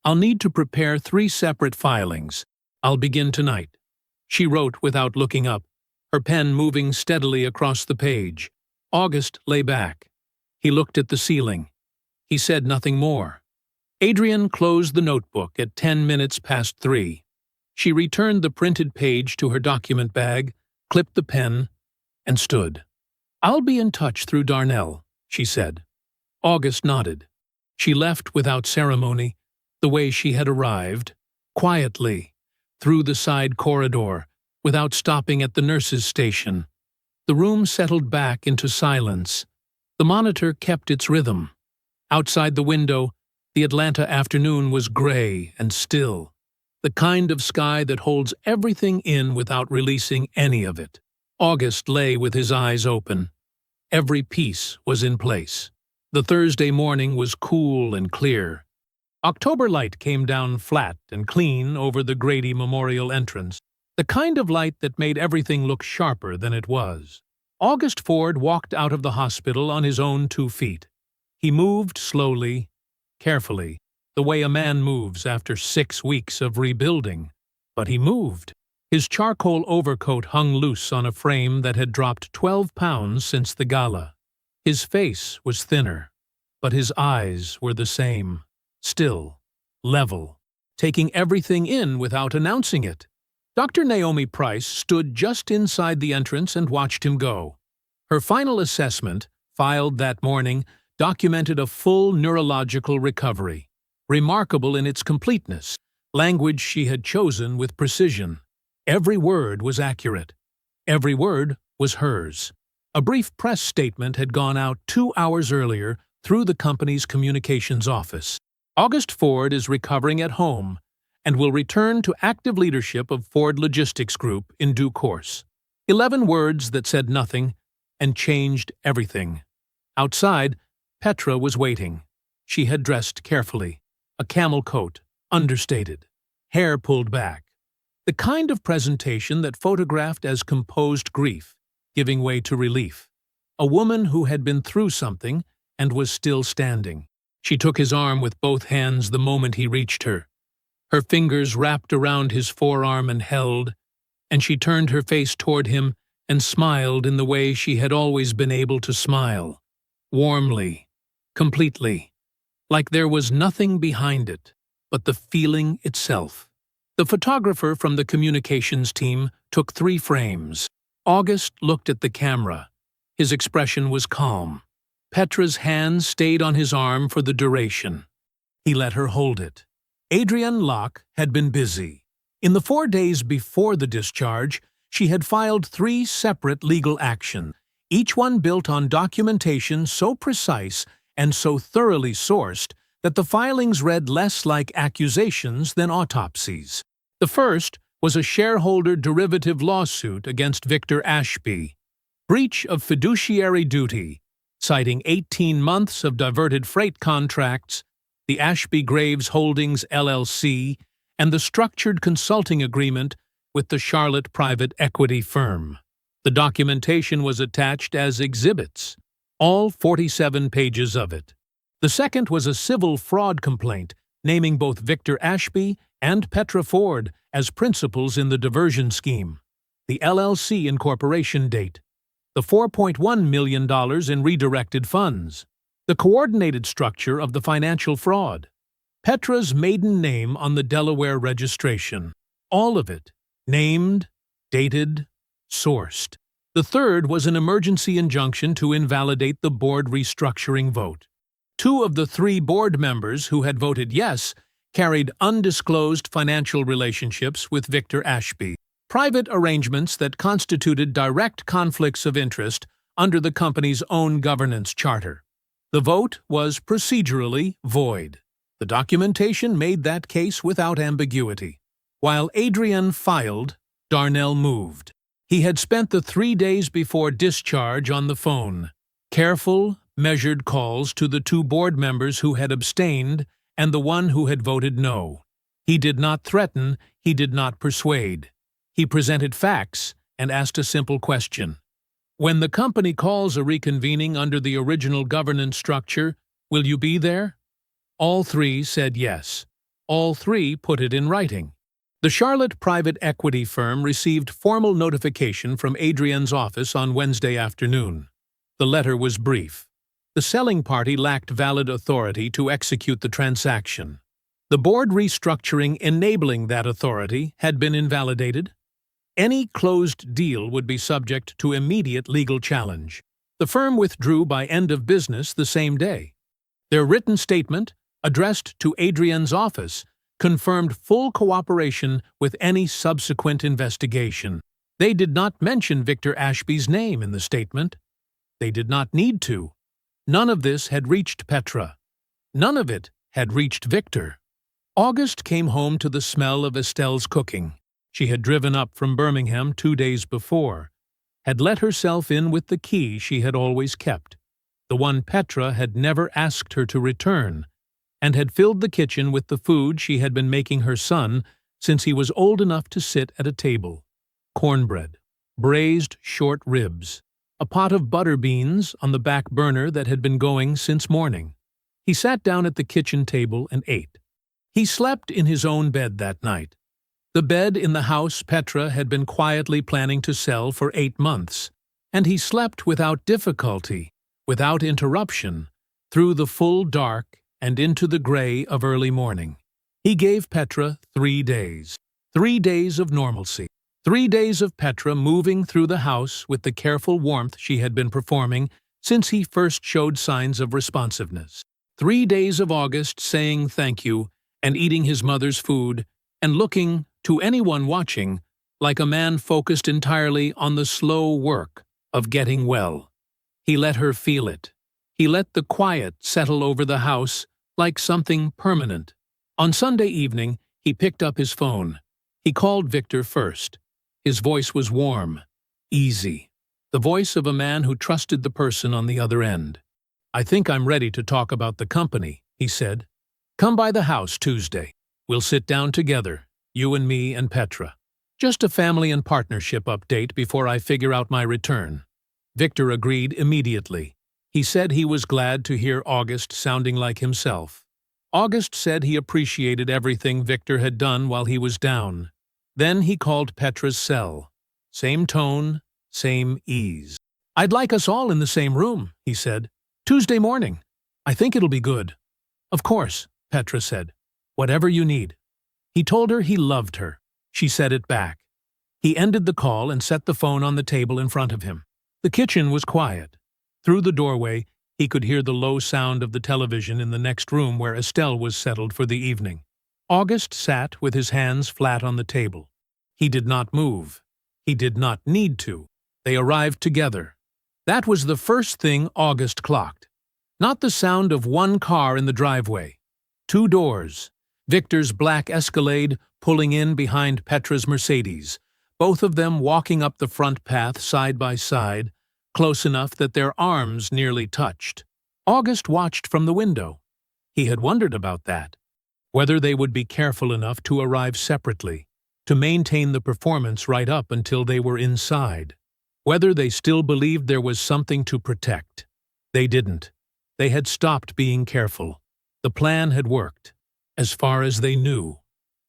"I'll need to prepare 3 separate filings. I'll begin tonight." She wrote without looking up, her pen moving steadily across the page. August lay back. He looked at the ceiling. He said nothing more. Adrienne closed the notebook at 10 minutes past 3. She returned the printed page to her document bag, clipped the pen, and stood. "I'll be in touch through Darnell," she said. August nodded. She left without ceremony, the way she had arrived, quietly, through the side corridor, without stopping at the nurse's station. The room settled back into silence. The monitor kept its rhythm. Outside the window, the Atlanta afternoon was gray and still, the kind of sky that holds everything in without releasing any of it. August lay with his eyes open. Every piece was in place. The Thursday morning was cool and clear. October light came down flat and clean over the Grady Memorial entrance, the kind of light that made everything look sharper than it was. August Ford walked out of the hospital on his own 2 feet. He moved slowly, carefully, the way a man moves after 6 weeks of rebuilding. But he moved. His charcoal overcoat hung loose on a frame that had dropped 12 pounds since the gala. His face was thinner, but his eyes were the same, still, level, taking everything in without announcing it. Dr. Naomi Price stood just inside the entrance and watched him go. Her final assessment, filed that morning, documented a full neurological recovery, remarkable in its completeness, language she had chosen with precision. Every word was accurate. Every word was hers. A brief press statement had gone out 2 hours earlier through the company's communications office. August Ford is recovering at home and will return to active leadership of Ford Logistics Group in due course. 11 words that said nothing and changed everything. Outside, Petra was waiting. She had dressed carefully. A camel coat, understated. Hair pulled back. The kind of presentation that photographed as composed grief, giving way to relief. A woman who had been through something and was still standing. She took his arm with both hands the moment he reached her. Her fingers wrapped around his forearm and held, and she turned her face toward him and smiled in the way she had always been able to smile. Warmly, completely, like there was nothing behind it but the feeling itself. The photographer from the communications team took 3 frames. August looked at the camera. His expression was calm. Petra's hand stayed on his arm for the duration. He let her hold it. Adrienne Locke had been busy. In the 4 days before the discharge, she had filed 3 separate legal actions, each one built on documentation so precise and so thoroughly sourced that the filings read less like accusations than autopsies. The first was a shareholder derivative lawsuit against Victor Ashby, breach of fiduciary duty, citing 18 months of diverted freight contracts, the Ashby Graves Holdings LLC, and the structured consulting agreement with the Charlotte private equity firm. The documentation was attached as exhibits, all 47 pages of it. The second was a civil fraud complaint naming both Victor Ashby and Petra Ford as principals in the diversion scheme, the LLC incorporation date, the $4.1 million in redirected funds, the coordinated structure of the financial fraud, Petra's maiden name on the Delaware registration, all of it, named, dated, sourced. The third was an emergency injunction to invalidate the board restructuring vote. 2 of the 3 board members who had voted yes carried undisclosed financial relationships with Victor Ashby, private arrangements that constituted direct conflicts of interest under the company's own governance charter. The vote was procedurally void. The documentation made that case without ambiguity. While Adrienne filed, Darnell moved. He had spent the 3 days before discharge on the phone. Careful, measured calls to the 2 board members who had abstained and the one who had voted no. He did not threaten, he did not persuade. He presented facts and asked a simple question. When the company calls a reconvening under the original governance structure, will you be there? All 3 said yes. All 3 put it in writing. The Charlotte private equity firm received formal notification from Adrienne's office on Wednesday afternoon. The letter was brief. The selling party lacked valid authority to execute the transaction. The board restructuring enabling that authority had been invalidated. Any closed deal would be subject to immediate legal challenge. The firm withdrew by end of business the same day. Their written statement, addressed to Adrienne's office, confirmed full cooperation with any subsequent investigation. They did not mention Victor Ashby's name in the statement. They did not need to. None of this had reached Petra. None of it had reached Victor. August came home to the smell of Estelle's cooking. She had driven up from Birmingham 2 days before, had let herself in with the key she had always kept, the one Petra had never asked her to return, and had filled the kitchen with the food she had been making her son since he was old enough to sit at a table. Cornbread, braised short ribs, a pot of butter beans on the back burner that had been going since morning. He sat down at the kitchen table and ate. He slept in his own bed that night. The bed in the house Petra had been quietly planning to sell for 8 months, and he slept without difficulty, without interruption, through the full dark and into the gray of early morning. He gave Petra 3 days. 3 days of normalcy. 3 days of Petra moving through the house with the careful warmth she had been performing since he first showed signs of responsiveness. 3 days of August saying thank you and eating his mother's food and looking, to anyone watching, like a man focused entirely on the slow work of getting well. He let her feel it. He let the quiet settle over the house like something permanent. On Sunday evening, he picked up his phone. He called Victor first. His voice was warm, easy, the voice of a man who trusted the person on the other end. "I think I'm ready to talk about the company," he said. "Come by the house Tuesday. We'll sit down together, you and me and Petra. Just a family and partnership update before I figure out my return." Victor agreed immediately. He said he was glad to hear August sounding like himself. August said he appreciated everything Victor had done while he was down. Then he called Petra's cell. Same tone, same ease. "I'd like us all in the same room," he said. "Tuesday morning. I think it'll be good." "Of course," Petra said. "Whatever you need." He told her he loved her. She said it back. He ended the call and set the phone on the table in front of him. The kitchen was quiet. Through the doorway, he could hear the low sound of the television in the next room where Estelle was settled for the evening. August sat with his hands flat on the table. He did not move. He did not need to. They arrived together. That was the first thing August clocked. Not the sound of one car in the driveway. 2 doors. Victor's black Escalade pulling in behind Petra's Mercedes, both of them walking up the front path side by side, close enough that their arms nearly touched. August watched from the window. He had wondered about that. Whether they would be careful enough to arrive separately, to maintain the performance right up until they were inside. Whether they still believed there was something to protect. They didn't. They had stopped being careful. The plan had worked, as far as they knew.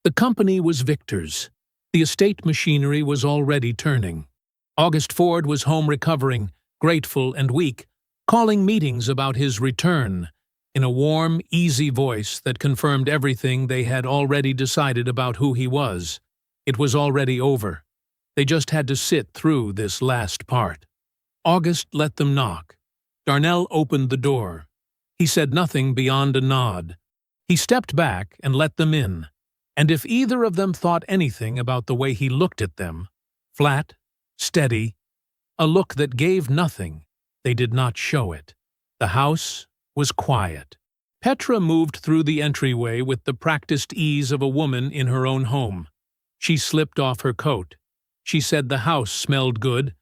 The company was Victor's. The estate machinery was already turning. August Ford was home recovering, grateful and weak, calling meetings about his return, in a warm, easy voice that confirmed everything they had already decided about who he was. It was already over. They just had to sit through this last part. August let them knock. Darnell opened the door. He said nothing beyond a nod. He stepped back and let them in, and if either of them thought anything about the way he looked at them, flat, steady, a look that gave nothing, they did not show it. The house was quiet. Petra moved through the entryway with the practiced ease of a woman in her own home. She slipped off her coat. She said the house smelled good,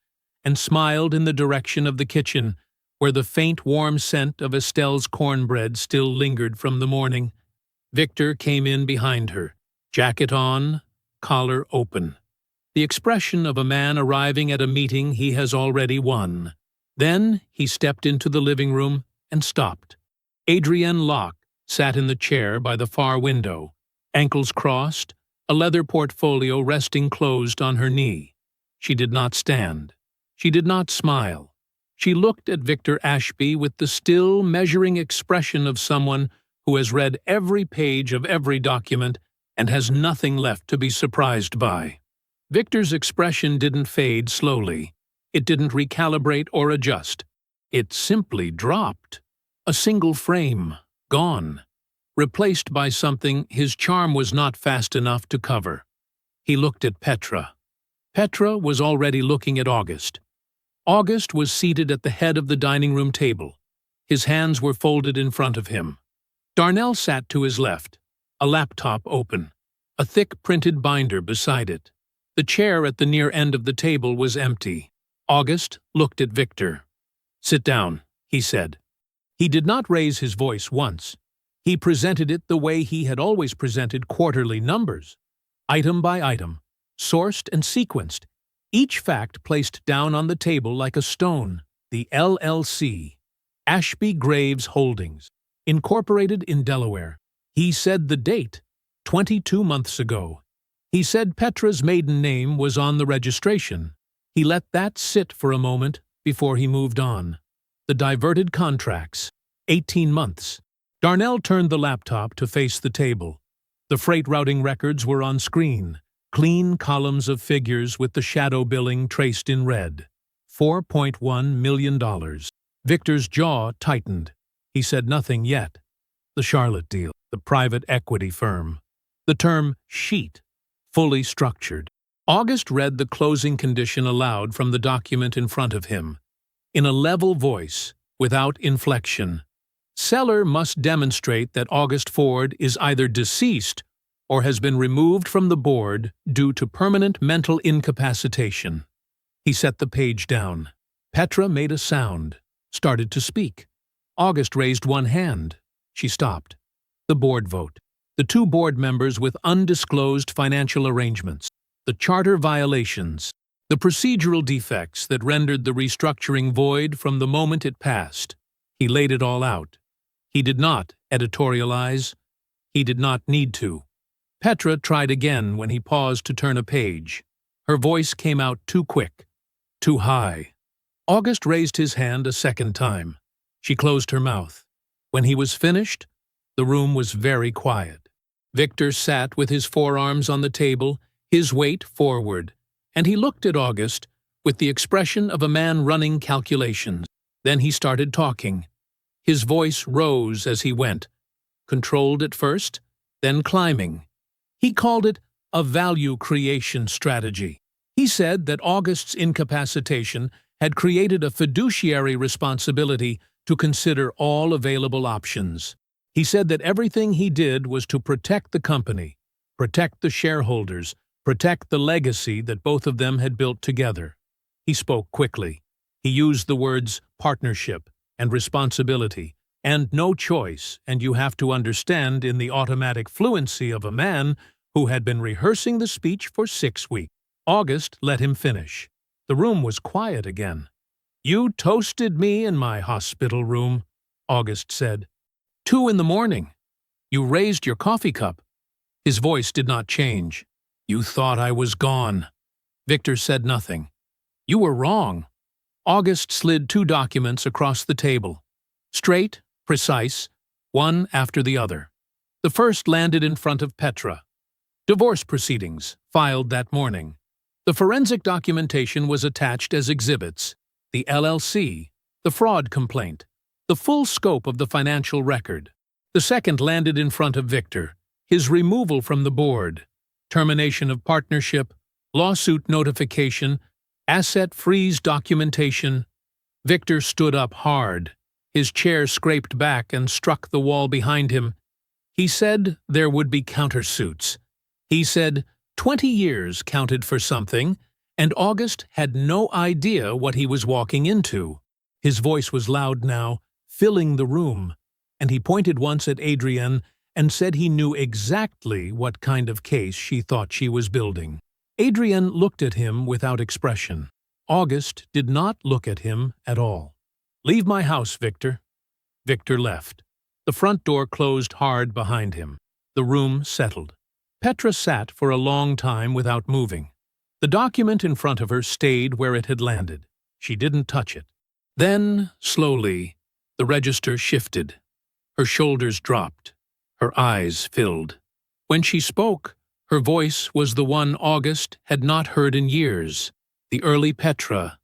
and smiled in the direction of the kitchen, where the faint warm scent of Estelle's cornbread still lingered from the morning. Victor came in behind her, jacket on, collar open. The expression of a man arriving at a meeting he has already won. Then he stepped into the living room and stopped. Adrienne Locke sat in the chair by the far window, ankles crossed, a leather portfolio resting closed on her knee. She did not stand. She did not smile. She looked at Victor Ashby with the still, measuring expression of someone who has read every page of every document and has nothing left to be surprised by. Victor's expression didn't fade slowly. It didn't recalibrate or adjust. It simply dropped. A single frame, gone. Replaced by something his charm was not fast enough to cover. He looked at Petra. Petra was already looking at August. August was seated at the head of the dining room table. His hands were folded in front of him. Darnell sat to his left, a laptop open, a thick printed binder beside it. The chair at the near end of the table was empty. August looked at Victor. "Sit down," he said. He did not raise his voice once. He presented it the way he had always presented quarterly numbers, item by item, sourced and sequenced, each fact placed down on the table like a stone. The LLC, Ashby Graves Holdings, incorporated in Delaware. He said the date, 22 months ago. He said Petra's maiden name was on the registration. He let that sit for a moment before he moved on. The diverted contracts, 18 months. Darnell turned the laptop to face the table. The freight routing records were on screen. Clean columns of figures with the shadow billing traced in red. $4.1 million. Victor's jaw tightened. He said nothing yet. The Charlotte deal, the private equity firm. The term sheet, fully structured. August read the closing condition aloud from the document in front of him, in a level voice, without inflection. Seller must demonstrate that August Ford is either deceased or has been removed from the board due to permanent mental incapacitation. He set the page down. Petra made a sound, started to speak. August raised one hand. She stopped. The board vote. The two board members with undisclosed financial arrangements. The charter violations. The procedural defects that rendered the restructuring void from the moment it passed. He laid it all out. He did not editorialize. He did not need to. Petra tried again when he paused to turn a page. Her voice came out too quick, too high. August raised his hand a second time. She closed her mouth. When he was finished, the room was very quiet. Victor sat with his forearms on the table, his weight forward, and he looked at August with the expression of a man running calculations. Then he started talking. His voice rose as he went, controlled at first, then climbing. He called it a value creation strategy. He said that August's incapacitation had created a fiduciary responsibility to consider all available options. He said that everything he did was to protect the company, protect the shareholders, protect the legacy that both of them had built together. He spoke quickly. He used the words partnership and responsibility and no choice, and you have to understand in the automatic fluency of a man who had been rehearsing the speech for 6 weeks. August let him finish. The room was quiet again. "You toasted me in my hospital room," August said. 2 in the morning. You raised your coffee cup. His voice did not change. "You thought I was gone." Victor said nothing. "You were wrong." August slid 2 documents across the table. Straight, precise, one after the other. The first landed in front of Petra. Divorce proceedings, filed that morning. The forensic documentation was attached as exhibits. The LLC, the fraud complaint, the full scope of the financial record. The second landed in front of Victor, his removal from the board, termination of partnership, lawsuit notification, asset freeze documentation. Victor stood up hard. His chair scraped back and struck the wall behind him. He said there would be countersuits. He said 20 years counted for something, and August had no idea what he was walking into. His voice was loud now, filling the room, and he pointed once at Adrienne and said he knew exactly what kind of case she thought she was building. Adrienne looked at him without expression. August did not look at him at all. "Leave my house, Victor." Victor left. The front door closed hard behind him. The room settled. Petra sat for a long time without moving. The document in front of her stayed where it had landed. She didn't touch it. Then, slowly, the register shifted. Her shoulders dropped. Her eyes filled. When she spoke, her voice was the one August had not heard in years. The early Petra,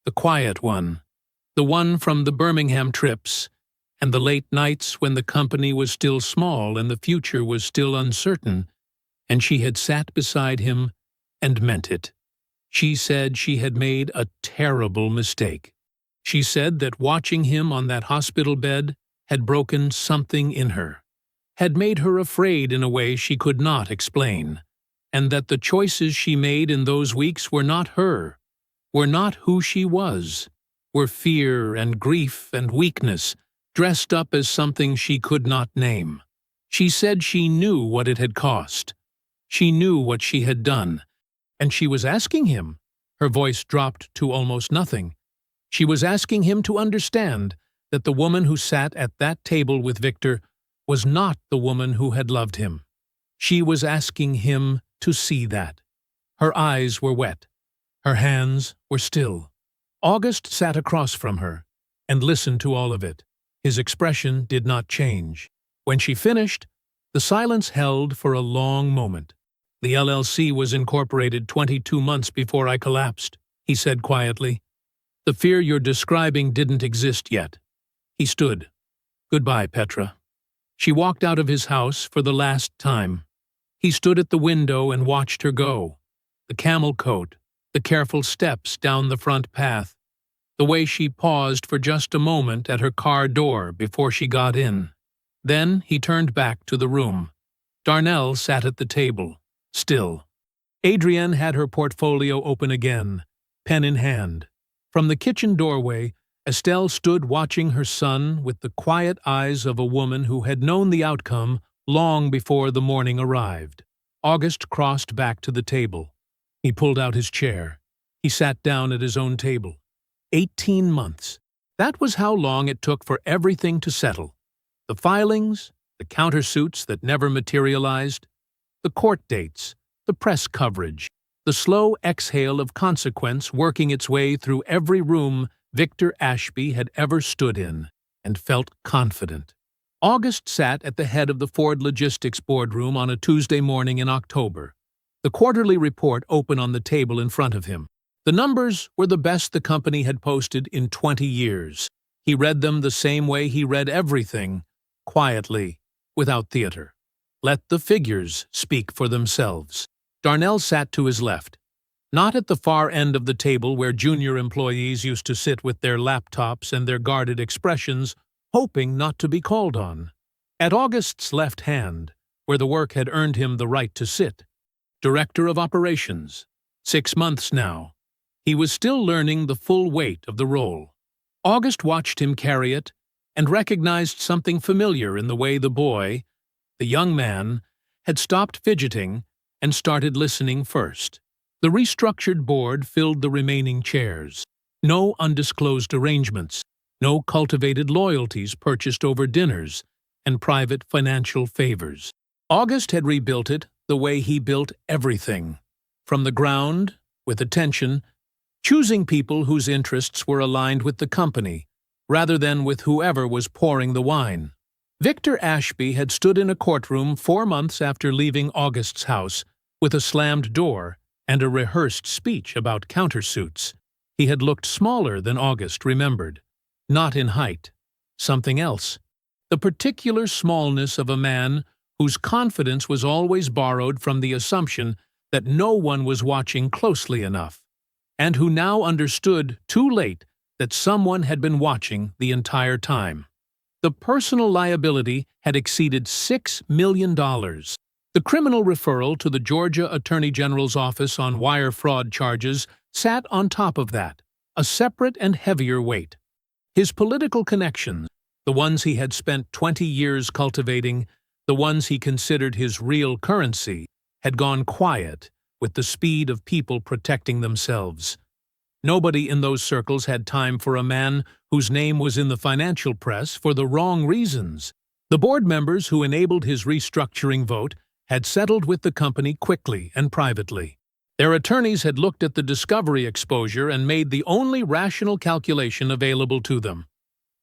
the quiet one, the one from the Birmingham trips, and the late nights when the company was still small and the future was still uncertain, and she had sat beside him and meant it. She said she had made a terrible mistake. She said that watching him on that hospital bed had broken something in her, had made her afraid in a way she could not explain, and that the choices she made in those weeks were not her, were not who she was, were fear and grief and weakness dressed up as something she could not name. She said she knew what it had cost. She knew what she had done, and she was asking him. Her voice dropped to almost nothing. She was asking him to understand that the woman who sat at that table with Victor was not the woman who had loved him. She was asking him to see that. Her eyes were wet. Her hands were still. August sat across from her and listened to all of it. His expression did not change. When she finished, the silence held for a long moment. "The LLC was incorporated 22 months before I collapsed," he said quietly. "The fear you're describing didn't exist yet." He stood. "Goodbye, Petra." She walked out of his house for the last time. He stood at the window and watched her go. The camel coat, the careful steps down the front path, the way she paused for just a moment at her car door before she got in. Then he turned back to the room. Darnell sat at the table, still. Adrienne had her portfolio open again, pen in hand. From the kitchen doorway, Estelle stood watching her son with the quiet eyes of a woman who had known the outcome long before the morning arrived. August crossed back to the table. He pulled out his chair. He sat down at his own table. 18 months. That was how long it took for everything to settle. The filings, the countersuits that never materialized, the court dates, the press coverage, the slow exhale of consequence working its way through every room Victor Ashby had ever stood in, and felt confident. August sat at the head of the Ford Logistics boardroom on a Tuesday morning in October. The quarterly report open on the table in front of him. The numbers were the best the company had posted in 20 years. He read them the same way he read everything, quietly, without theater. Let the figures speak for themselves. Darnell sat to his left, not at the far end of the table where junior employees used to sit with their laptops and their guarded expressions, hoping not to be called on. At August's left hand, where the work had earned him the right to sit. Director of Operations. 6 months now. He was still learning the full weight of the role. August watched him carry it and recognized something familiar in the way the boy, the young man, had stopped fidgeting and started listening first. The restructured board filled the remaining chairs. No undisclosed arrangements, no cultivated loyalties purchased over dinners and private financial favors. August had rebuilt it the way he built everything. From the ground, with attention, choosing people whose interests were aligned with the company, rather than with whoever was pouring the wine. Victor Ashby had stood in a courtroom 4 months after leaving August's house, with a slammed door and a rehearsed speech about countersuits. He had looked smaller than August remembered. Not in height. Something else. The particular smallness of a man whose confidence was always borrowed from the assumption that no one was watching closely enough, and who now understood too late that someone had been watching the entire time. The personal liability had exceeded $6 million. The criminal referral to the Georgia Attorney General's office on wire fraud charges sat on top of that, a separate and heavier weight. His political connections, the ones he had spent 20 years cultivating, the ones he considered his real currency, had gone quiet with the speed of people protecting themselves. Nobody in those circles had time for a man whose name was in the financial press for the wrong reasons. The board members who enabled his restructuring vote had settled with the company quickly and privately. Their attorneys had looked at the discovery exposure and made the only rational calculation available to them.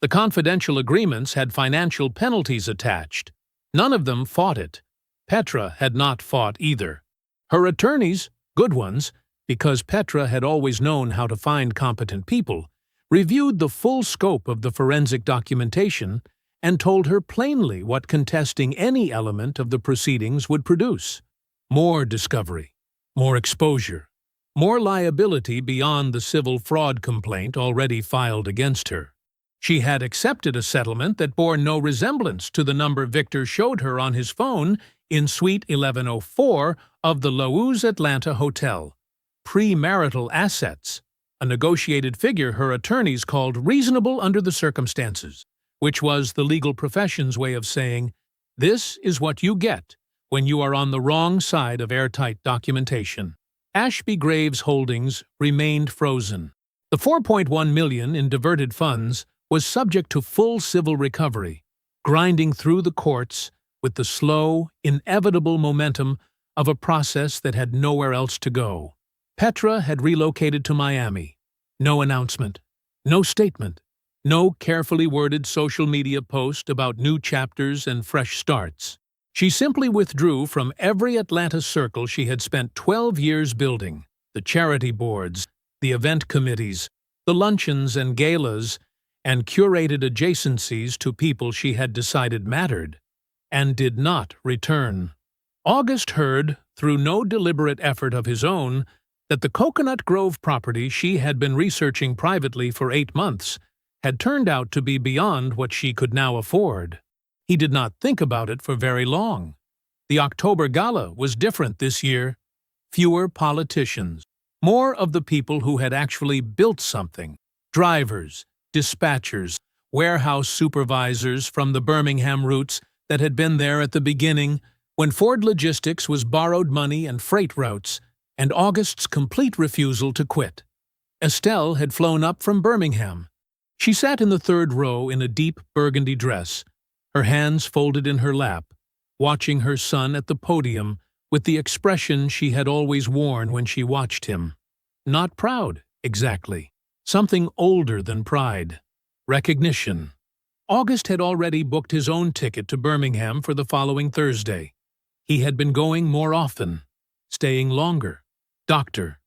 The confidential agreements had financial penalties attached. None of them fought it. Petra had not fought either. Her attorneys, good ones, because Petra had always known how to find competent people, reviewed the full scope of the forensic documentation and told her plainly what contesting any element of the proceedings would produce. More discovery, more exposure, more liability beyond the civil fraud complaint already filed against her. She had accepted a settlement that bore no resemblance to the number Victor showed her on his phone in Suite 1104 of the Loews Atlanta Hotel. Premarital assets, a negotiated figure her attorneys called reasonable under the circumstances, which was the legal profession's way of saying, this is what you get when you are on the wrong side of airtight documentation. Ashby Graves Holdings remained frozen. The $4.1 million in diverted funds was subject to full civil recovery, grinding through the courts with the slow, inevitable momentum of a process that had nowhere else to go. Petra had relocated to Miami. No announcement, no statement, no carefully worded social media post about new chapters and fresh starts. She simply withdrew from every Atlanta circle she had spent 12 years building: the charity boards, the event committees, the luncheons and galas, and curated adjacencies to people she had decided mattered, and did not return. August heard, through no deliberate effort of his own, that the Coconut Grove property she had been researching privately for 8 months had turned out to be beyond what she could now afford. He did not think about it for very long. The October Gala was different this year. Fewer politicians. More of the people who had actually built something. Drivers, dispatchers, warehouse supervisors from the Birmingham routes that had been there at the beginning, when Ford Logistics was borrowed money and freight routes, and August's complete refusal to quit. Estelle had flown up from Birmingham. She sat in the third row in a deep burgundy dress, her hands folded in her lap, watching her son at the podium with the expression she had always worn when she watched him. Not proud, exactly. Something older than pride. Recognition. August had already booked his own ticket to Birmingham for the following Thursday. He had been going more often, staying longer. Doctor.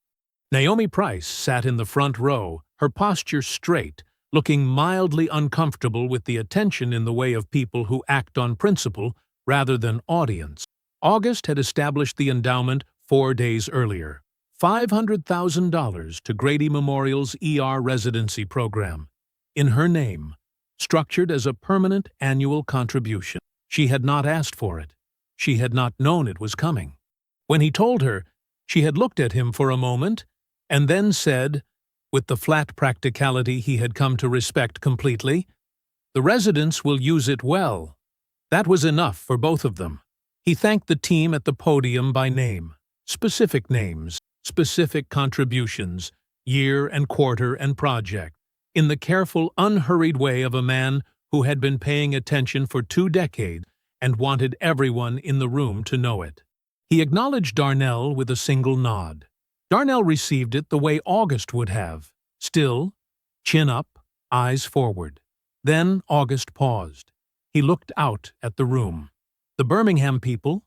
Naomi Price sat in the front row, her posture straight, looking mildly uncomfortable with the attention in the way of people who act on principle rather than audience. August had established the endowment 4 days earlier. $500,000 to Grady Memorial's ER residency program, in her name, structured as a permanent annual contribution. She had not asked for it. She had not known it was coming. When he told her, she had looked at him for a moment and then said, with the flat practicality he had come to respect completely, "The residents will use it well." That was enough for both of them. He thanked the team at the podium by name, specific names, specific contributions, year and quarter and project, in the careful, unhurried way of a man who had been paying attention for 2 decades and wanted everyone in the room to know it. He acknowledged Darnell with a single nod. Darnell received it the way August would have, still, chin up, eyes forward. Then August paused. He looked out at the room. The Birmingham people,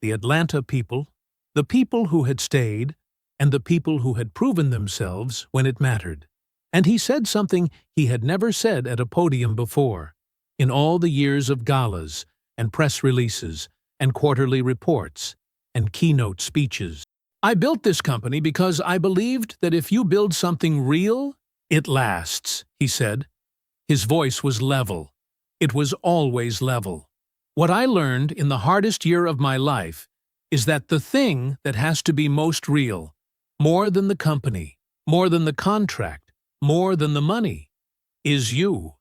the Atlanta people, the people who had stayed, and the people who had proven themselves when it mattered. And he said something he had never said at a podium before, in all the years of galas and press releases and quarterly reports and keynote speeches. "I built this company because I believed that if you build something real, it lasts," he said. His voice was level. It was always level. "What I learned in the hardest year of my life is that the thing that has to be most real, more than the company, more than the contract, more than the money, is you,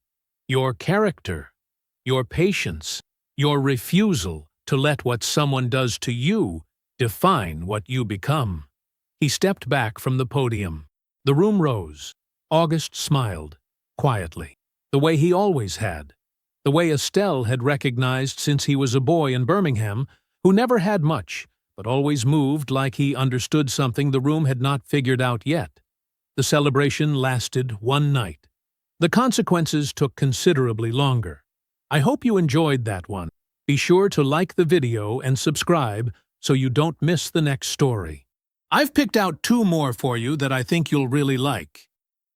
your character, your patience, your refusal to let what someone does to you define what you become." He stepped back from the podium. The room rose. August smiled, quietly, the way he always had, the way Estelle had recognized since he was a boy in Birmingham, who never had much, but always moved like he understood something the room had not figured out yet. The celebration lasted 1 night. The consequences took considerably longer. I hope you enjoyed that one. Be sure to like the video and subscribe so you don't miss the next story. I've picked out 2 more for you that I think you'll really like.